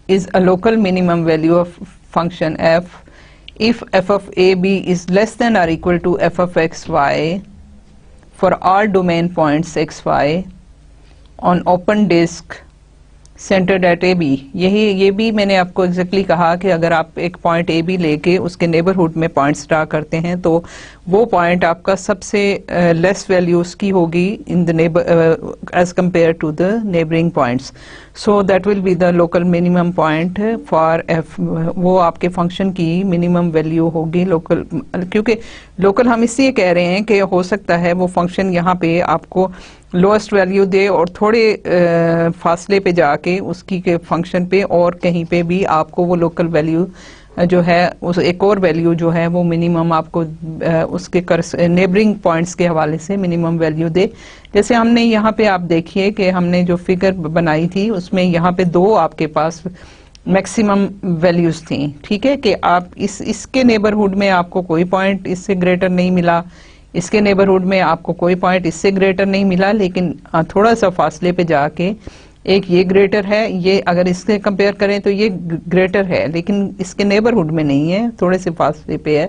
is a local minimum value of function F if F of A B is less than और equal to F of x Y for all domain points x y on open disk centered at a b। ये भी मैंने आपको exactly कहा कि अगर आप एक पॉइंट ए बी लेके उसके नेबरहुड में पॉइंट्स ड्रा करते हैं तो वो पॉइंट आपका सबसे लेस वैल्यू उसकी होगी in the neighbour as compare to the neighbouring points. So that will be the local minimum point for f, वो आपके फंक्शन की मिनिमम वैल्यू होगी लोकल, क्योंकि लोकल हम इसलिए कह रहे हैं कि हो सकता है वो फंक्शन यहाँ पे आपको लोएस्ट वैल्यू दे और थोड़े फासले पे जाके उसकी के फंक्शन पे और कहीं पे भी आपको वो लोकल वैल्यू जो है उस एक और वैल्यू जो है वो मिनिमम आपको उसके नेबरिंग पॉइंट्स के हवाले से मिनिमम वैल्यू दे। जैसे हमने यहाँ पे आप देखिए कि हमने जो फिगर बनाई थी उसमें यहाँ पे दो आपके पास मैक्सिमम वैल्यूज थी, ठीक है, कि आप इसके नेबरहुड में आपको कोई पॉइंट इससे ग्रेटर नहीं मिला, इसके नेबरहुड में आपको कोई पॉइंट इससे ग्रेटर नहीं मिला, लेकिन थोड़ा सा फासले पे जाके एक ये ग्रेटर है, ये अगर इससे कंपेयर करें तो ये ग्रेटर है लेकिन इसके नेबरहुड में नहीं है, थोड़े से फासले पे है।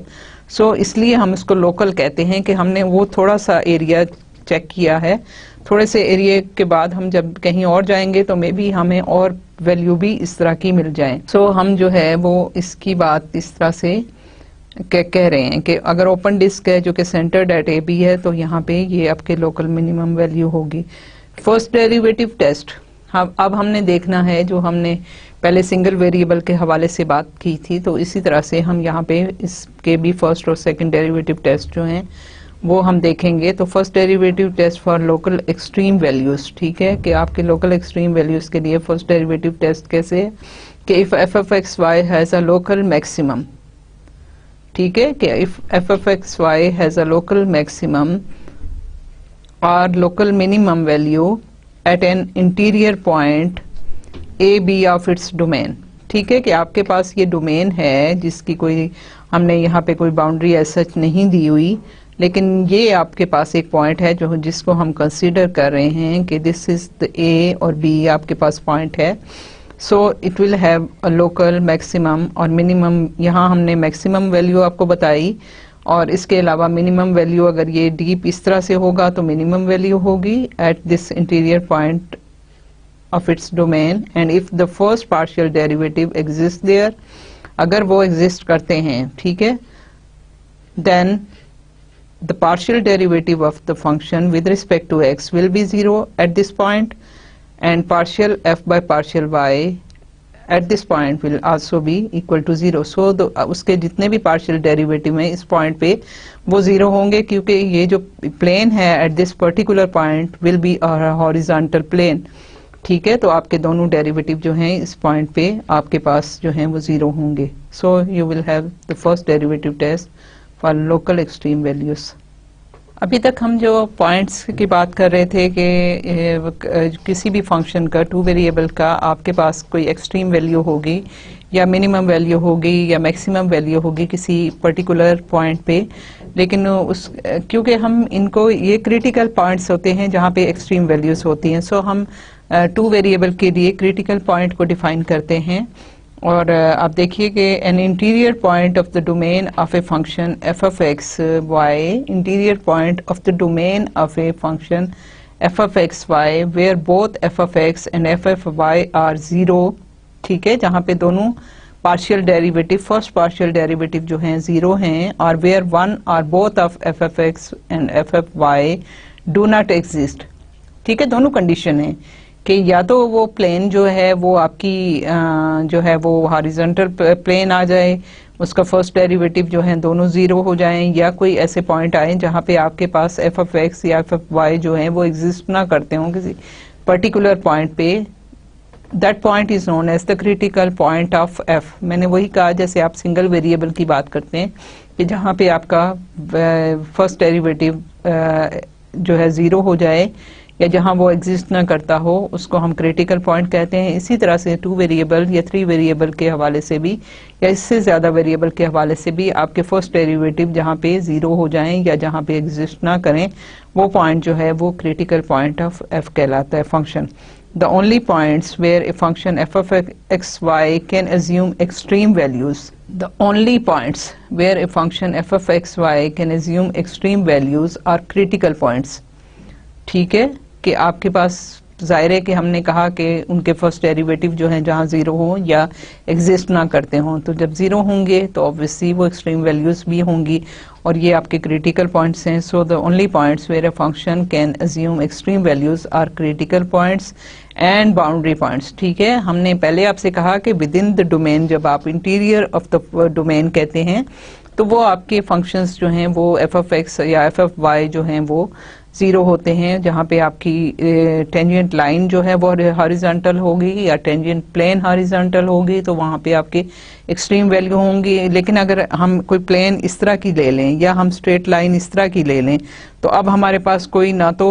सो इसलिए हम इसको लोकल कहते हैं कि हमने वो थोड़ा सा एरिया चेक किया है, थोड़े से एरिया के बाद हम जब कहीं और जाएंगे तो मे बी हमें और वैल्यू भी इस तरह की मिल जाए। सो हम जो है वो इसकी बात इस तरह से कह रहे हैं कि अगर ओपन डिस्क है जो कि सेंटर्ड एट ए बी है तो यहाँ पे ये आपके लोकल मिनिमम वैल्यू होगी। फर्स्ट डेरिवेटिव टेस्ट, अब हमने देखना है जो हमने पहले सिंगल वेरिएबल के हवाले से बात की थी, तो इसी तरह से हम यहाँ पे इसके भी फर्स्ट और सेकंड डेरिवेटिव टेस्ट जो हैं वो हम देखेंगे। तो first derivative test for local extreme values, ठीक है, कि आपके लोकल एक्सट्रीम वैल्यूज के लिए फर्स्ट डेरिवेटिव टेस्ट कैसे है कि if F of x Y has a local maximum, ठीक है, कि if F of x Y has a local maximum और local minimum value at an interior point A B of its domain, ठीक है, कि आपके पास ये डोमेन है जिसकी कोई हमने यहाँ पे कोई बाउंड्री एज सच नहीं दी हुई, लेकिन ये आपके पास एक पॉइंट है जो जिसको हम कंसीडर कर रहे हैं कि दिस इज द ए और बी आपके पास पॉइंट है। So it will have a local maximum और मिनिमम, यहाँ हमने मैक्सिमम वैल्यू आपको बताई और इसके अलावा मिनिमम वैल्यू अगर ये डीप इस तरह से होगा तो मिनिमम वैल्यू होगी at this interior point of its domain and if the first partial derivative exist there, अगर वो एग्जिस्ट करते हैं, ठीक है, then the partial derivative of the function with respect to x will be 0 at this point and partial f by partial y at this point will also be equal to 0. so उसके जितने भी partial derivative हैं इस point पे वो 0 होंगे क्योंकि ये जो plane है at this particular point will be a horizontal plane, ठीक है, तो आपके दोनों डेरिवेटिव जो हैं इस पॉइंट पे आपके पास जो हैं वो 0 होंगे। So you will have the first derivative test for local extreme values. अभी तक हम जो पॉइंट्स की बात कर रहे थे कि किसी भी फंक्शन का टू वेरिएबल का आपके पास कोई एक्सट्रीम वैल्यू होगी या मिनिमम वैल्यू होगी या मैक्सिमम वैल्यू होगी किसी पर्टिकुलर पॉइंट पे, लेकिन उस क्योंकि हम इनको ये क्रिटिकल पॉइंट्स होते हैं जहाँ पे एक्सट्रीम वैल्यूज होती हैं, सो हम टू वेरिएबल के लिए क्रिटिकल पॉइंट को डिफाइन करते हैं और आप देखिए कि an interior point of the domain of a function F of x y, interior point of the domain of a function F of x y where both f of x and f of y are zero, ठीक है, जहाँ पे दोनों partial derivative, first partial derivative जो हैं जीरो हैं, और वेयर वन और both of f F x and f f y do not exist, ठीक है। दोनों कंडीशन है कि या तो वो प्लेन जो है वो आपकी जो है वो हॉरिजॉन्टल प्लेन आ जाए, उसका फर्स्ट डेरिवेटिव जो है दोनों जीरो हो जाएं, या कोई ऐसे पॉइंट आए जहाँ पे आपके पास एफ एफ एक्स या एफ एफ वाई जो है वो एग्जिस्ट ना करते हों किसी पर्टिकुलर पॉइंट पे। That point is known as the critical point of f. मैंने वही कहा जैसे आप सिंगल वेरिएबल की बात करते हैं कि जहाँ पे आपका फर्स्ट डेरिवेटिव जो है जीरो हो जाए या जहां वो एग्जिस्ट ना करता हो, उसको हम क्रिटिकल पॉइंट कहते हैं। इसी तरह से 2 वेरिएबल या 3 वेरिएबल के हवाले से भी, या इससे ज्यादा वेरिएबल के हवाले से भी आपके फर्स्ट डेरिवेटिव जहां पे जीरो हो जाएं या जहां पे एग्जिस्ट ना करें, वो पॉइंट जो है वो क्रिटिकल पॉइंट ऑफ एफ कहलाता है function. The only points where a function F of x y can assume extreme values, the only points where a function F of x y can assume extreme values are critical points, ठीक है। कि आपके पास जाहिर है कि हमने कहा कि उनके फर्स्ट डेरिवेटिव जो हैं जहां जीरो हो या एग्जिस्ट ना करते हों, तो जब जीरो होंगे तो ऑब्वियसली वो एक्सट्रीम वैल्यूज भी होंगी और ये आपके क्रिटिकल पॉइंट्स हैं। So the only points where a function can assume extreme values are critical points and boundary points, ठीक है। हमने पहले आपसे कहा कि विद इन द डोमेन, जब आप इंटीरियर ऑफ द डोमेन कहते हैं तो वो आपके फंक्शंस जो हैं वो एफ ऑफ एक्स या एफ ऑफ वाई जो हैं वो जीरो होते हैं, जहाँ पे आपकी टेंजेंट लाइन जो है वो हॉरिजॉन्टल होगी या टेंजेंट प्लेन हॉरिजॉन्टल होगी, तो वहाँ पे आपके एक्सट्रीम वैल्यू होंगी। लेकिन अगर हम कोई प्लेन इस तरह की ले लें या हम स्ट्रेट लाइन इस तरह की ले लें, तो अब हमारे पास कोई ना तो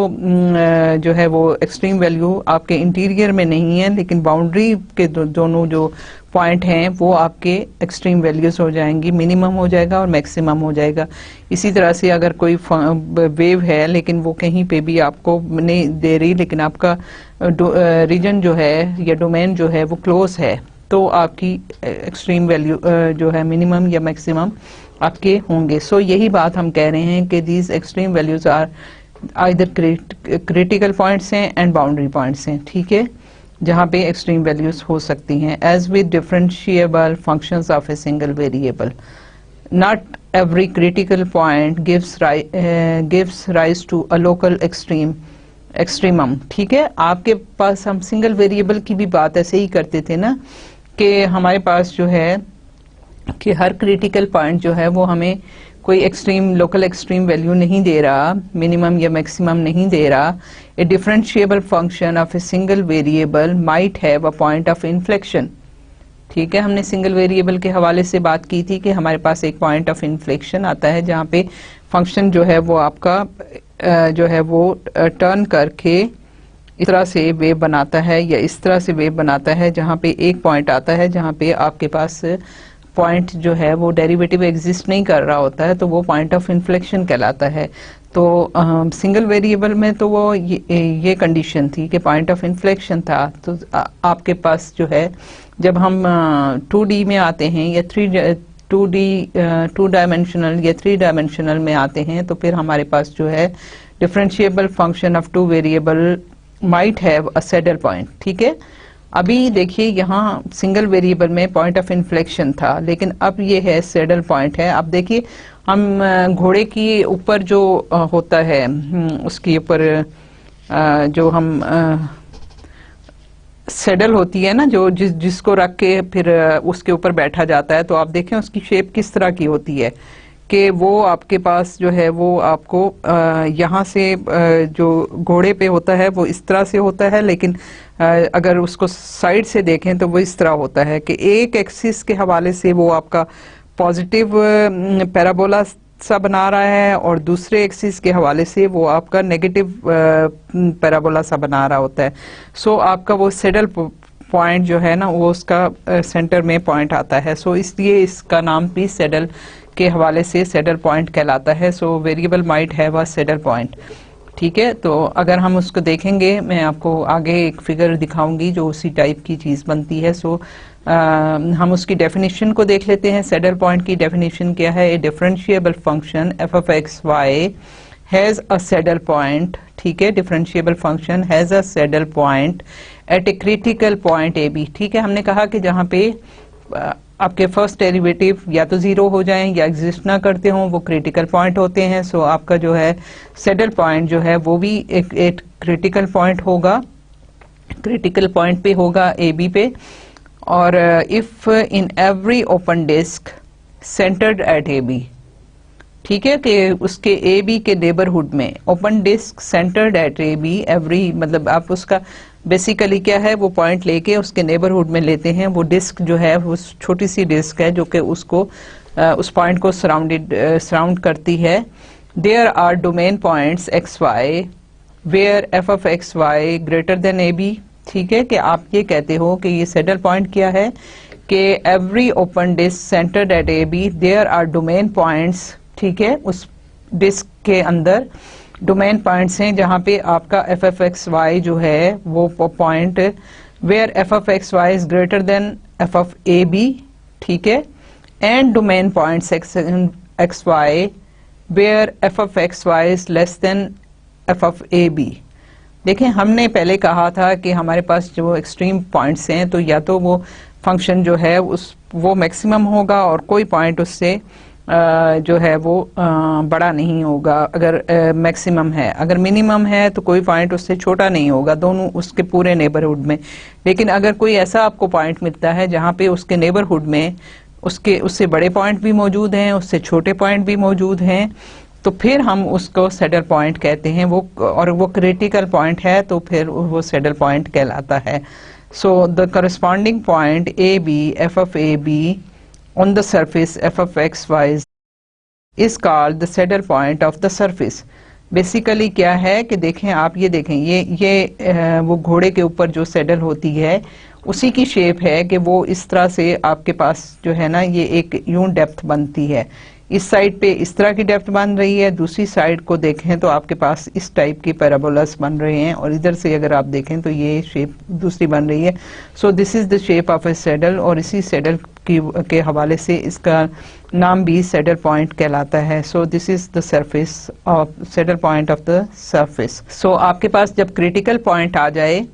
जो है वो एक्सट्रीम वैल्यू आपके इंटीरियर में नहीं है, लेकिन बाउंड्री के दोनों जो पॉइंट हैं वो आपके एक्सट्रीम वैल्यूज हो जाएंगी, मिनिमम हो जाएगा और मैक्सिमम हो जाएगा। इसी तरह से अगर कोई वेव है लेकिन वो कहीं पे भी आपको नहीं दे रही, लेकिन आपका रीजन जो है या डोमेन जो है वो क्लोज है, तो आपकी एक्सट्रीम वैल्यू जो है मिनिमम या मैक्सिमम आपके होंगे। सो यही बात हम कह रहे हैं कि these extreme values are either critical points हैं एंड बाउंड्री पॉइंट्स हैं, ठीक है, जहाँ पे एक्सट्रीम वैल्यूज हो सकती हैं। As with differentiable functions of a single variable, not every critical point gives rise to a local extremum, ठीक है। आपके पास हम सिंगल वेरिएबल की भी बात ऐसे ही करते थे ना, कि हमारे पास जो है कि हर क्रिटिकल पॉइंट जो है वो हमें कोई एक्सट्रीम लोकल एक्सट्रीम वैल्यू नहीं दे रहा, मिनिमम या मैक्सिमम नहीं दे रहा। A differentiable function of a single variable might have a point of inflection, ठीक है। हमने सिंगल वेरिएबल के हवाले से बात की थी कि हमारे पास एक पॉइंट ऑफ इन्फ्लेक्शन आता है जहाँ पे फंक्शन जो है वो आपका जो है वो टर्न करके इस तरह से वेव बनाता है या इस तरह से वेव बनाता है, जहाँ पे एक पॉइंट आता है जहाँ पे आपके पास पॉइंट जो है वो डेरिवेटिव एग्जिस्ट नहीं कर रहा होता है, तो वो पॉइंट ऑफ इन्फ्लेक्शन कहलाता है। तो सिंगल वेरिएबल में तो वो ये कंडीशन थी कि पॉइंट ऑफ इन्फ्लेक्शन था। तो आपके पास जो है जब हम 2D में आते हैं या 2 डायमेंशनल या 3 डायमेंशनल में आते हैं, तो फिर हमारे पास जो है differentiable function of 2 variable might have a saddle point, ठीक है। अभी देखिए यहाँ सिंगल वेरिएबल में पॉइंट ऑफ इन्फ्लेक्शन था, लेकिन अब ये है सैडल पॉइंट है। अब देखिए हम घोड़े की ऊपर जो होता है उसके ऊपर जो हम सैडल होती है ना, जो जिसको रख के फिर उसके ऊपर बैठा जाता है, तो आप देखें उसकी शेप किस तरह की होती है कि वो आपके पास जो है वो आपको यहाँ से जो घोड़े पे होता है वो इस तरह से होता है, लेकिन अगर उसको साइड से देखें तो वो इस तरह होता है कि एक एक्सिस के हवाले से वो आपका पॉजिटिव पैराबोला सा बना रहा है और दूसरे एक्सिस के हवाले से वो आपका नेगेटिव पैराबोला सा बना रहा होता है। सो आपका वो सैडल पॉइंट जो है ना वो उसका सेंटर में पॉइंट आता है। सो इसलिए इसका नाम भी सैडल के हवाले से सैडल पॉइंट कहलाता है। So variable might have a saddle point, ठीक है, तो अगर हम उसको देखेंगे, मैं आपको आगे एक फिगर दिखाऊंगी जो उसी टाइप की चीज बनती है। सो हम उसकी डेफिनेशन को देख लेते हैं। सैडल पॉइंट की डेफिनेशन क्या है? A differentiable function F of x Y has a saddle point. ठीक है, differentiable function has a saddle point at a critical point A B. ठीक है, हमने कहा कि जहां पे आपके फर्स्ट डेरिवेटिव या तो जीरो हो जाएं या एग्जिस्ट ना करते हों, वो क्रिटिकल पॉइंट होते हैं। सो आपका जो है सैडल पॉइंट जो है वो भी एक क्रिटिकल पॉइंट होगा, क्रिटिकल पॉइंट पे होगा ए बी पे। और if in every open disc centred at A B, ठीक है, कि उसके ए बी के नेबरहुड में open disc centred at A b, every मतलब आप उसका बेसिकली क्या है, वो पॉइंट लेके उसके नेबरहुड में लेते हैं। वो डिस्क जो है वो छोटी सी डिस्क है जो कि उसको उस पॉइंट को सराउंड करती है। There are domain points x y where f of x y greater than a B. ठीक है, कि आप ये कहते हो कि ये सैडल पॉइंट क्या है कि every open disc centred at A b there are domain points. ठीक है, उस डिस्क के अंदर डोमेन पॉइंट्स हैं जहां पे आपका एफ एफ एक्स वाई जो है वो point where f of x Y is greater than F of A B. ठीक है, and domain points x y where f of x Y is less than F of A b. देखें, हमने पहले कहा था कि हमारे पास जो एक्सट्रीम पॉइंट्स हैं तो या तो वो फंक्शन जो है वो मैक्सिमम होगा और कोई पॉइंट उससे जो है वो बड़ा नहीं होगा अगर मैक्सिमम है। अगर मिनिमम है तो कोई पॉइंट उससे छोटा नहीं होगा, दोनों उसके पूरे नेबरहुड में। लेकिन अगर कोई ऐसा आपको पॉइंट मिलता है जहां पे उसके नेबरहुड में उससे बड़े पॉइंट भी मौजूद हैं, उससे छोटे पॉइंट भी मौजूद हैं, तो फिर हम उसको सैडल पॉइंट कहते हैं। वो और वो क्रिटिकल पॉइंट है तो फिर वो सैडल पॉइंट कहलाता है। So the corresponding point A b f of A b on the surface f of x y is called the saddle point of the surface। Basically क्या है कि देखें, आप ये देखें, ये वो घोड़े के ऊपर जो सैडल होती है उसी की शेप है कि वो इस तरह से आपके पास जो है ना ये एक यूं डेप्थ बनती है। इस साइड पे इस तरह की डेप्थ बन रही है, दूसरी साइड को देखें तो आपके पास इस टाइप की पैराबोलास बन रहे हैं, और इधर से अगर आप देखें तो ये शेप दूसरी बन रही है। So this is the shape of a saddle, और इसी सैडल के हवाले से इसका नाम भी सैडल पॉइंट कहलाता है। So this is the surface of saddle point of the surface. So आपके पास जब क्रिटिकल पॉइंट आ जाए,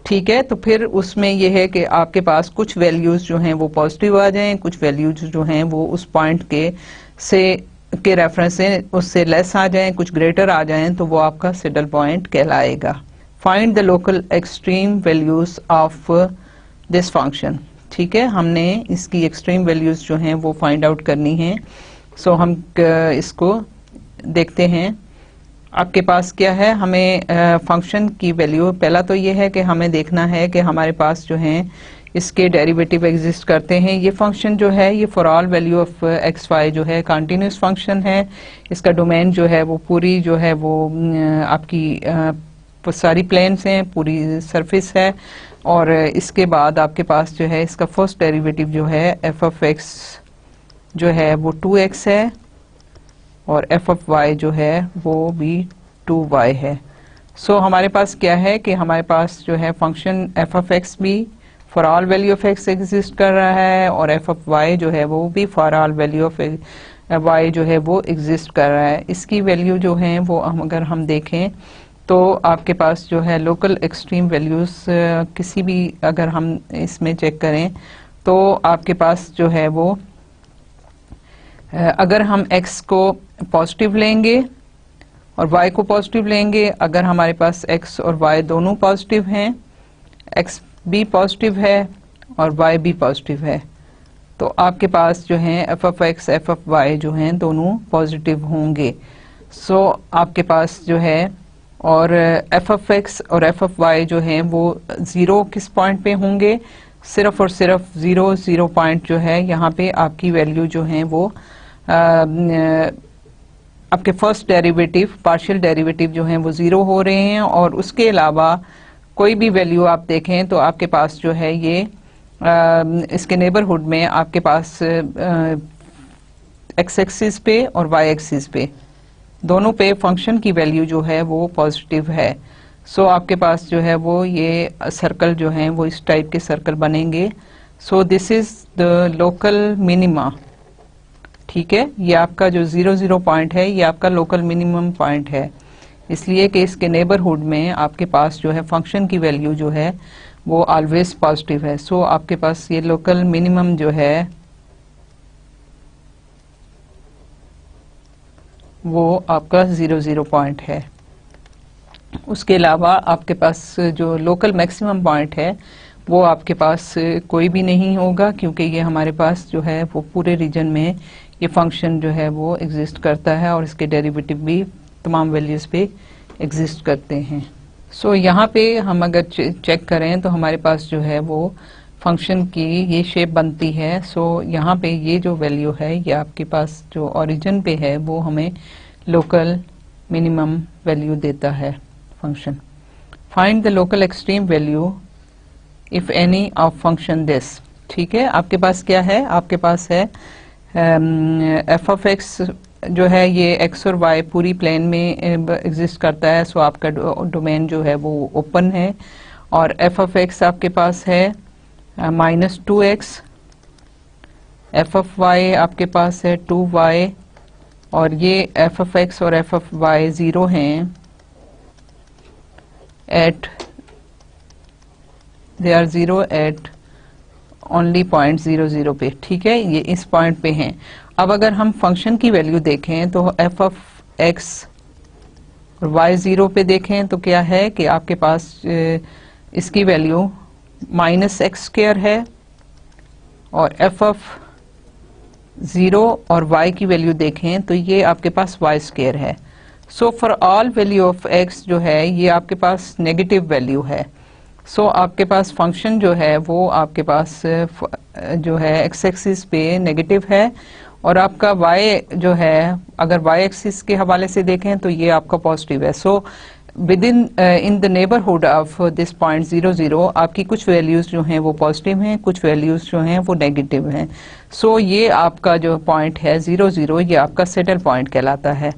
ठीक है, तो फिर उसमें यह है कि आपके पास कुछ वैल्यूज जो हैं वो पॉजिटिव आ जाएं, कुछ वैल्यूज जो हैं वो उस पॉइंट के रेफरेंस से उससे लेस आ जाएं, कुछ ग्रेटर आ जाएं, तो वो आपका सैडल पॉइंट कहलाएगा। Find the local extreme values of this function. ठीक है, हमने इसकी एक्सट्रीम वैल्यूज जो हैं वो फाइंड आउट करनी है। सो हम इसको देखते हैं। आपके पास क्या है, हमें फंक्शन की वैल्यू, पहला तो ये है कि हमें देखना है कि हमारे पास जो है इसके डेरिवेटिव एग्जिस्ट करते हैं। ये फंक्शन जो है ये for all value of x y जो है कंटिन्यूस फंक्शन है। इसका डोमेन जो है वो पूरी जो है वो आपकी सारी प्लेन्स हैं, पूरी सरफेस है। और इसके बाद आपके पास जो है इसका फर्स्ट डेरिवेटिव जो है एफ ऑफ एक्स जो है वो 2x है, और एफ ऑफ वाई जो है वो भी 2y है। सो हमारे पास क्या है कि हमारे पास जो है फंक्शन एफ ऑफ एक्स भी for all value of x exist कर रहा है, और एफ ऑफ वाई जो है वो भी for all value of y जो है वो एग्जिस्ट कर रहा है। इसकी वैल्यू जो है वो अगर हम देखें तो आपके पास जो है लोकल एक्सट्रीम वैल्यूज किसी भी अगर हम इसमें चेक करें तो आपके पास जो है वो अगर हम x को पॉजिटिव लेंगे और y को पॉजिटिव लेंगे, अगर हमारे पास x और y दोनों पॉजिटिव हैं, x भी पॉजिटिव है और y भी पॉजिटिव है, तो आपके पास जो है F of x f of y जो हैं दोनों पॉजिटिव होंगे। सो आपके पास जो है और एफ ऑफ एक्स और एफ ऑफ वाई जो हैं वो जीरो किस पॉइंट पे होंगे, सिर्फ और सिर्फ 0 पॉइंट जो है यहाँ पे आपकी वैल्यू जो है वो आपके फर्स्ट डेरिवेटिव पार्शियल डेरिवेटिव जो हैं वो 0 हो रहे हैं। और उसके अलावा कोई भी वैल्यू आप देखें तो आपके पास जो है ये इसके नेबरहुड में आपके पास एक्स एक्सिस पे और वाई एक्सिस पे दोनों पे फंक्शन की वैल्यू जो है वो पॉजिटिव है। सो आपके पास जो है वो ये सर्कल जो है वो इस टाइप के सर्कल बनेंगे। सो this is the local minima, ठीक है। ये आपका जो 0 पॉइंट है ये आपका लोकल मिनिमम पॉइंट है, इसलिए कि इसके नेबरहुड में आपके पास जो है फंक्शन की वैल्यू जो है वो ऑलवेज पॉजिटिव है। सो आपके पास ये लोकल मिनिमम जो है वो आपका 0 पॉइंट है। उसके अलावा आपके पास जो लोकल मैक्सिमम पॉइंट है वो आपके पास कोई भी नहीं होगा, क्योंकि ये हमारे पास जो है वो पूरे रीजन में ये फंक्शन जो है वो एग्जिस्ट करता है और इसके डेरिवेटिव भी तमाम वैल्यूज पे एग्जिस्ट करते हैं। सो यहाँ पे हम अगर चेक करें तो हमारे पास जो है वो फंक्शन की ये शेप बनती है। सो यहाँ पे ये जो वैल्यू है ये आपके पास जो ओरिजिन पे है वो हमें लोकल मिनिमम वैल्यू देता है function. Find the local extreme value if any of function this, ठीक है। आपके पास क्या है, आपके पास है एफ ऑफ एक्स जो है ये एक्स और वाई पूरी प्लेन में एग्जिस्ट करता है। सो आपका डोमेन जो है वो ओपन है। और एफ ऑफ एक्स आपके पास है -2x, एफ ऑफ वाई आपके पास है 2y, और ये एफ ऑफ एक्स और एफ ऑफ वाई 0 हैं at they are 0 at only point 0 पे, ठीक है। ये इस पॉइंट पे हैं। अब अगर हम फंक्शन की वैल्यू देखें तो एफ ऑफ एक्स और वाई 0 पे देखें तो क्या है कि आपके पास इसकी वैल्यू -x² है, और एफ ऑफ 0 और y की वैल्यू देखें तो ये आपके पास y² है। So for all value of x जो है ये आपके पास नेगेटिव वैल्यू है। सो आपके पास फंक्शन जो है वो आपके पास जो है एक्स एक्सिस पे नेगेटिव है, और आपका y जो है अगर y एक्सिस के हवाले से देखें तो ये आपका पॉजिटिव है। So with in the neighbourhood of this point 0 आपकी कुछ वैल्यूज जो हैं वो पॉजिटिव हैं, कुछ वैल्यूज जो हैं वो नेगेटिव हैं। सो ये आपका जो पॉइंट है 0 ये आपका सैडल पॉइंट कहलाता है,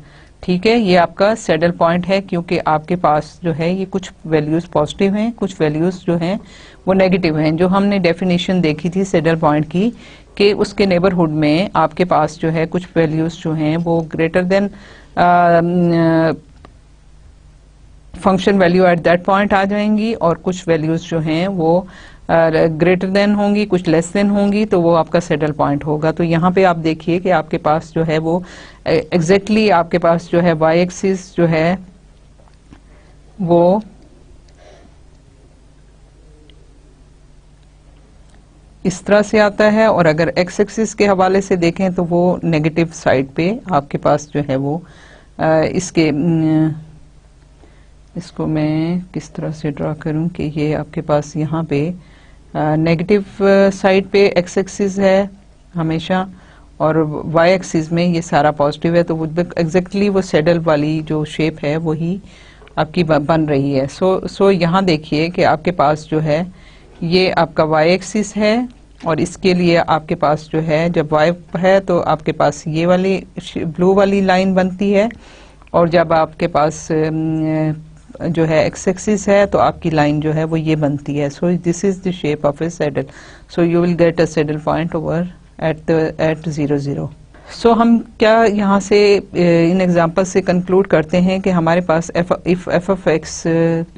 ठीक है। ये आपका सैडल पॉइंट है क्योंकि आपके पास जो है ये कुछ वैल्यूज पॉजिटिव हैं, कुछ वैल्यूज जो हैं वो नेगेटिव हैं। जो हमने डेफिनेशन देखी थी सैडल पॉइंट की कि उसके नेबरहुड में आपके पास जो है कुछ वैल्यूज जो हैं वो greater than function value at that point आ जाएंगी, और कुछ वैल्यूज जो हैं वो ग्रेटर देन होंगी, कुछ लेस देन होंगी, तो वो आपका सैडल पॉइंट होगा। तो यहाँ पे आप देखिए कि आपके पास जो है वो एग्जैक्टली आपके पास जो है वाई एक्सिस जो है वो इस तरह से आता है, और अगर एक्स एक्सिस के हवाले से देखें तो वो नेगेटिव साइड पे आपके पास जो है वो इसके इसको मैं किस तरह से ड्रा करूं कि ये आपके पास यहाँ पे नेगेटिव साइड पे एक्स एक्सिस है हमेशा, और वाई एक्सिस में ये सारा पॉजिटिव है। तो वो एग्जैक्टली वो सैडल वाली जो शेप है वही आपकी बन रही है। सो यहाँ देखिए कि आपके पास जो है ये आपका वाई एक्सिस है, और इसके लिए आपके पास जो है जब वाई है तो आपके पास ये वाली ब्लू वाली लाइन बनती है, और जब आपके पास जो है एक्स एक्सिस है तो आपकी लाइन जो है वो ये बनती है। So this is the shape of a saddle. So you will get a saddle point over at 0 so हम क्या यहाँ से इन एग्जांपल से कंक्लूड करते हैं कि हमारे पास इफ एफ ऑफ एक्स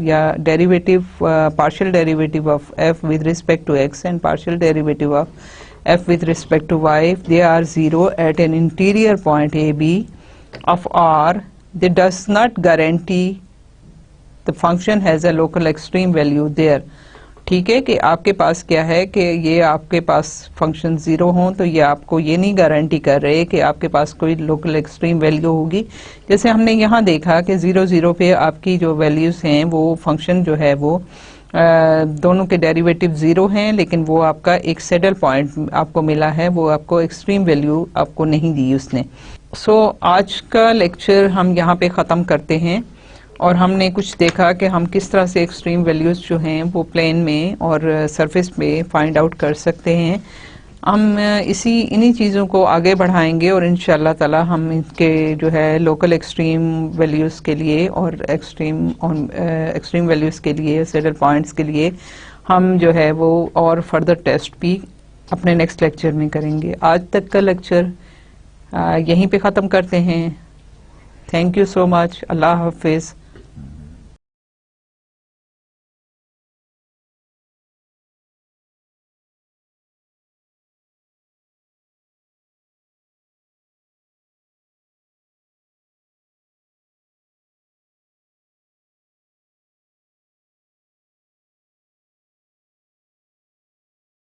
या derivative partial derivative of f with respect to x and partial derivative of f with respect to y they are 0 at an interior point A B of R, they does not guarantee the function has a local extreme value there, ठीक है। कि आपके पास क्या है कि ये आपके पास फंक्शन 0 हो तो ये आपको ये नहीं गारंटी कर रहे कि आपके पास कोई लोकल एक्सट्रीम वैल्यू होगी। जैसे हमने यहाँ देखा कि 0 पे आपकी जो वैल्यूज हैं वो फंक्शन जो है वो दोनों के डेरिवेटिव 0 हैं, लेकिन वो आपका एक सैडल पॉइंट आपको मिला है, वो आपको एक्सट्रीम वैल्यू आपको नहीं दी उसने। सो आज का लेक्चर हम यहाँ पे ख़त्म करते हैं, और हमने कुछ देखा कि हम किस तरह से एक्सट्रीम वैल्यूज जो हैं वो प्लेन में और सरफेस पे फाइंड आउट कर सकते हैं। हम इन्हीं चीज़ों को आगे बढ़ाएंगे और इंशाल्लाह ताला हम इनके जो है लोकल एक्सट्रीम वैल्यूज़ के लिए और एक्सट्रीम वैल्यूज़ के लिए सैडल पॉइंट्स के लिए हम जो है वो और फर्दर टेस्ट भी अपने नेक्स्ट लेक्चर में करेंगे। आज तक का लेक्चर यहीं पे ख़त्म करते हैं। Thank you so much. अल्लाह हाफिज़।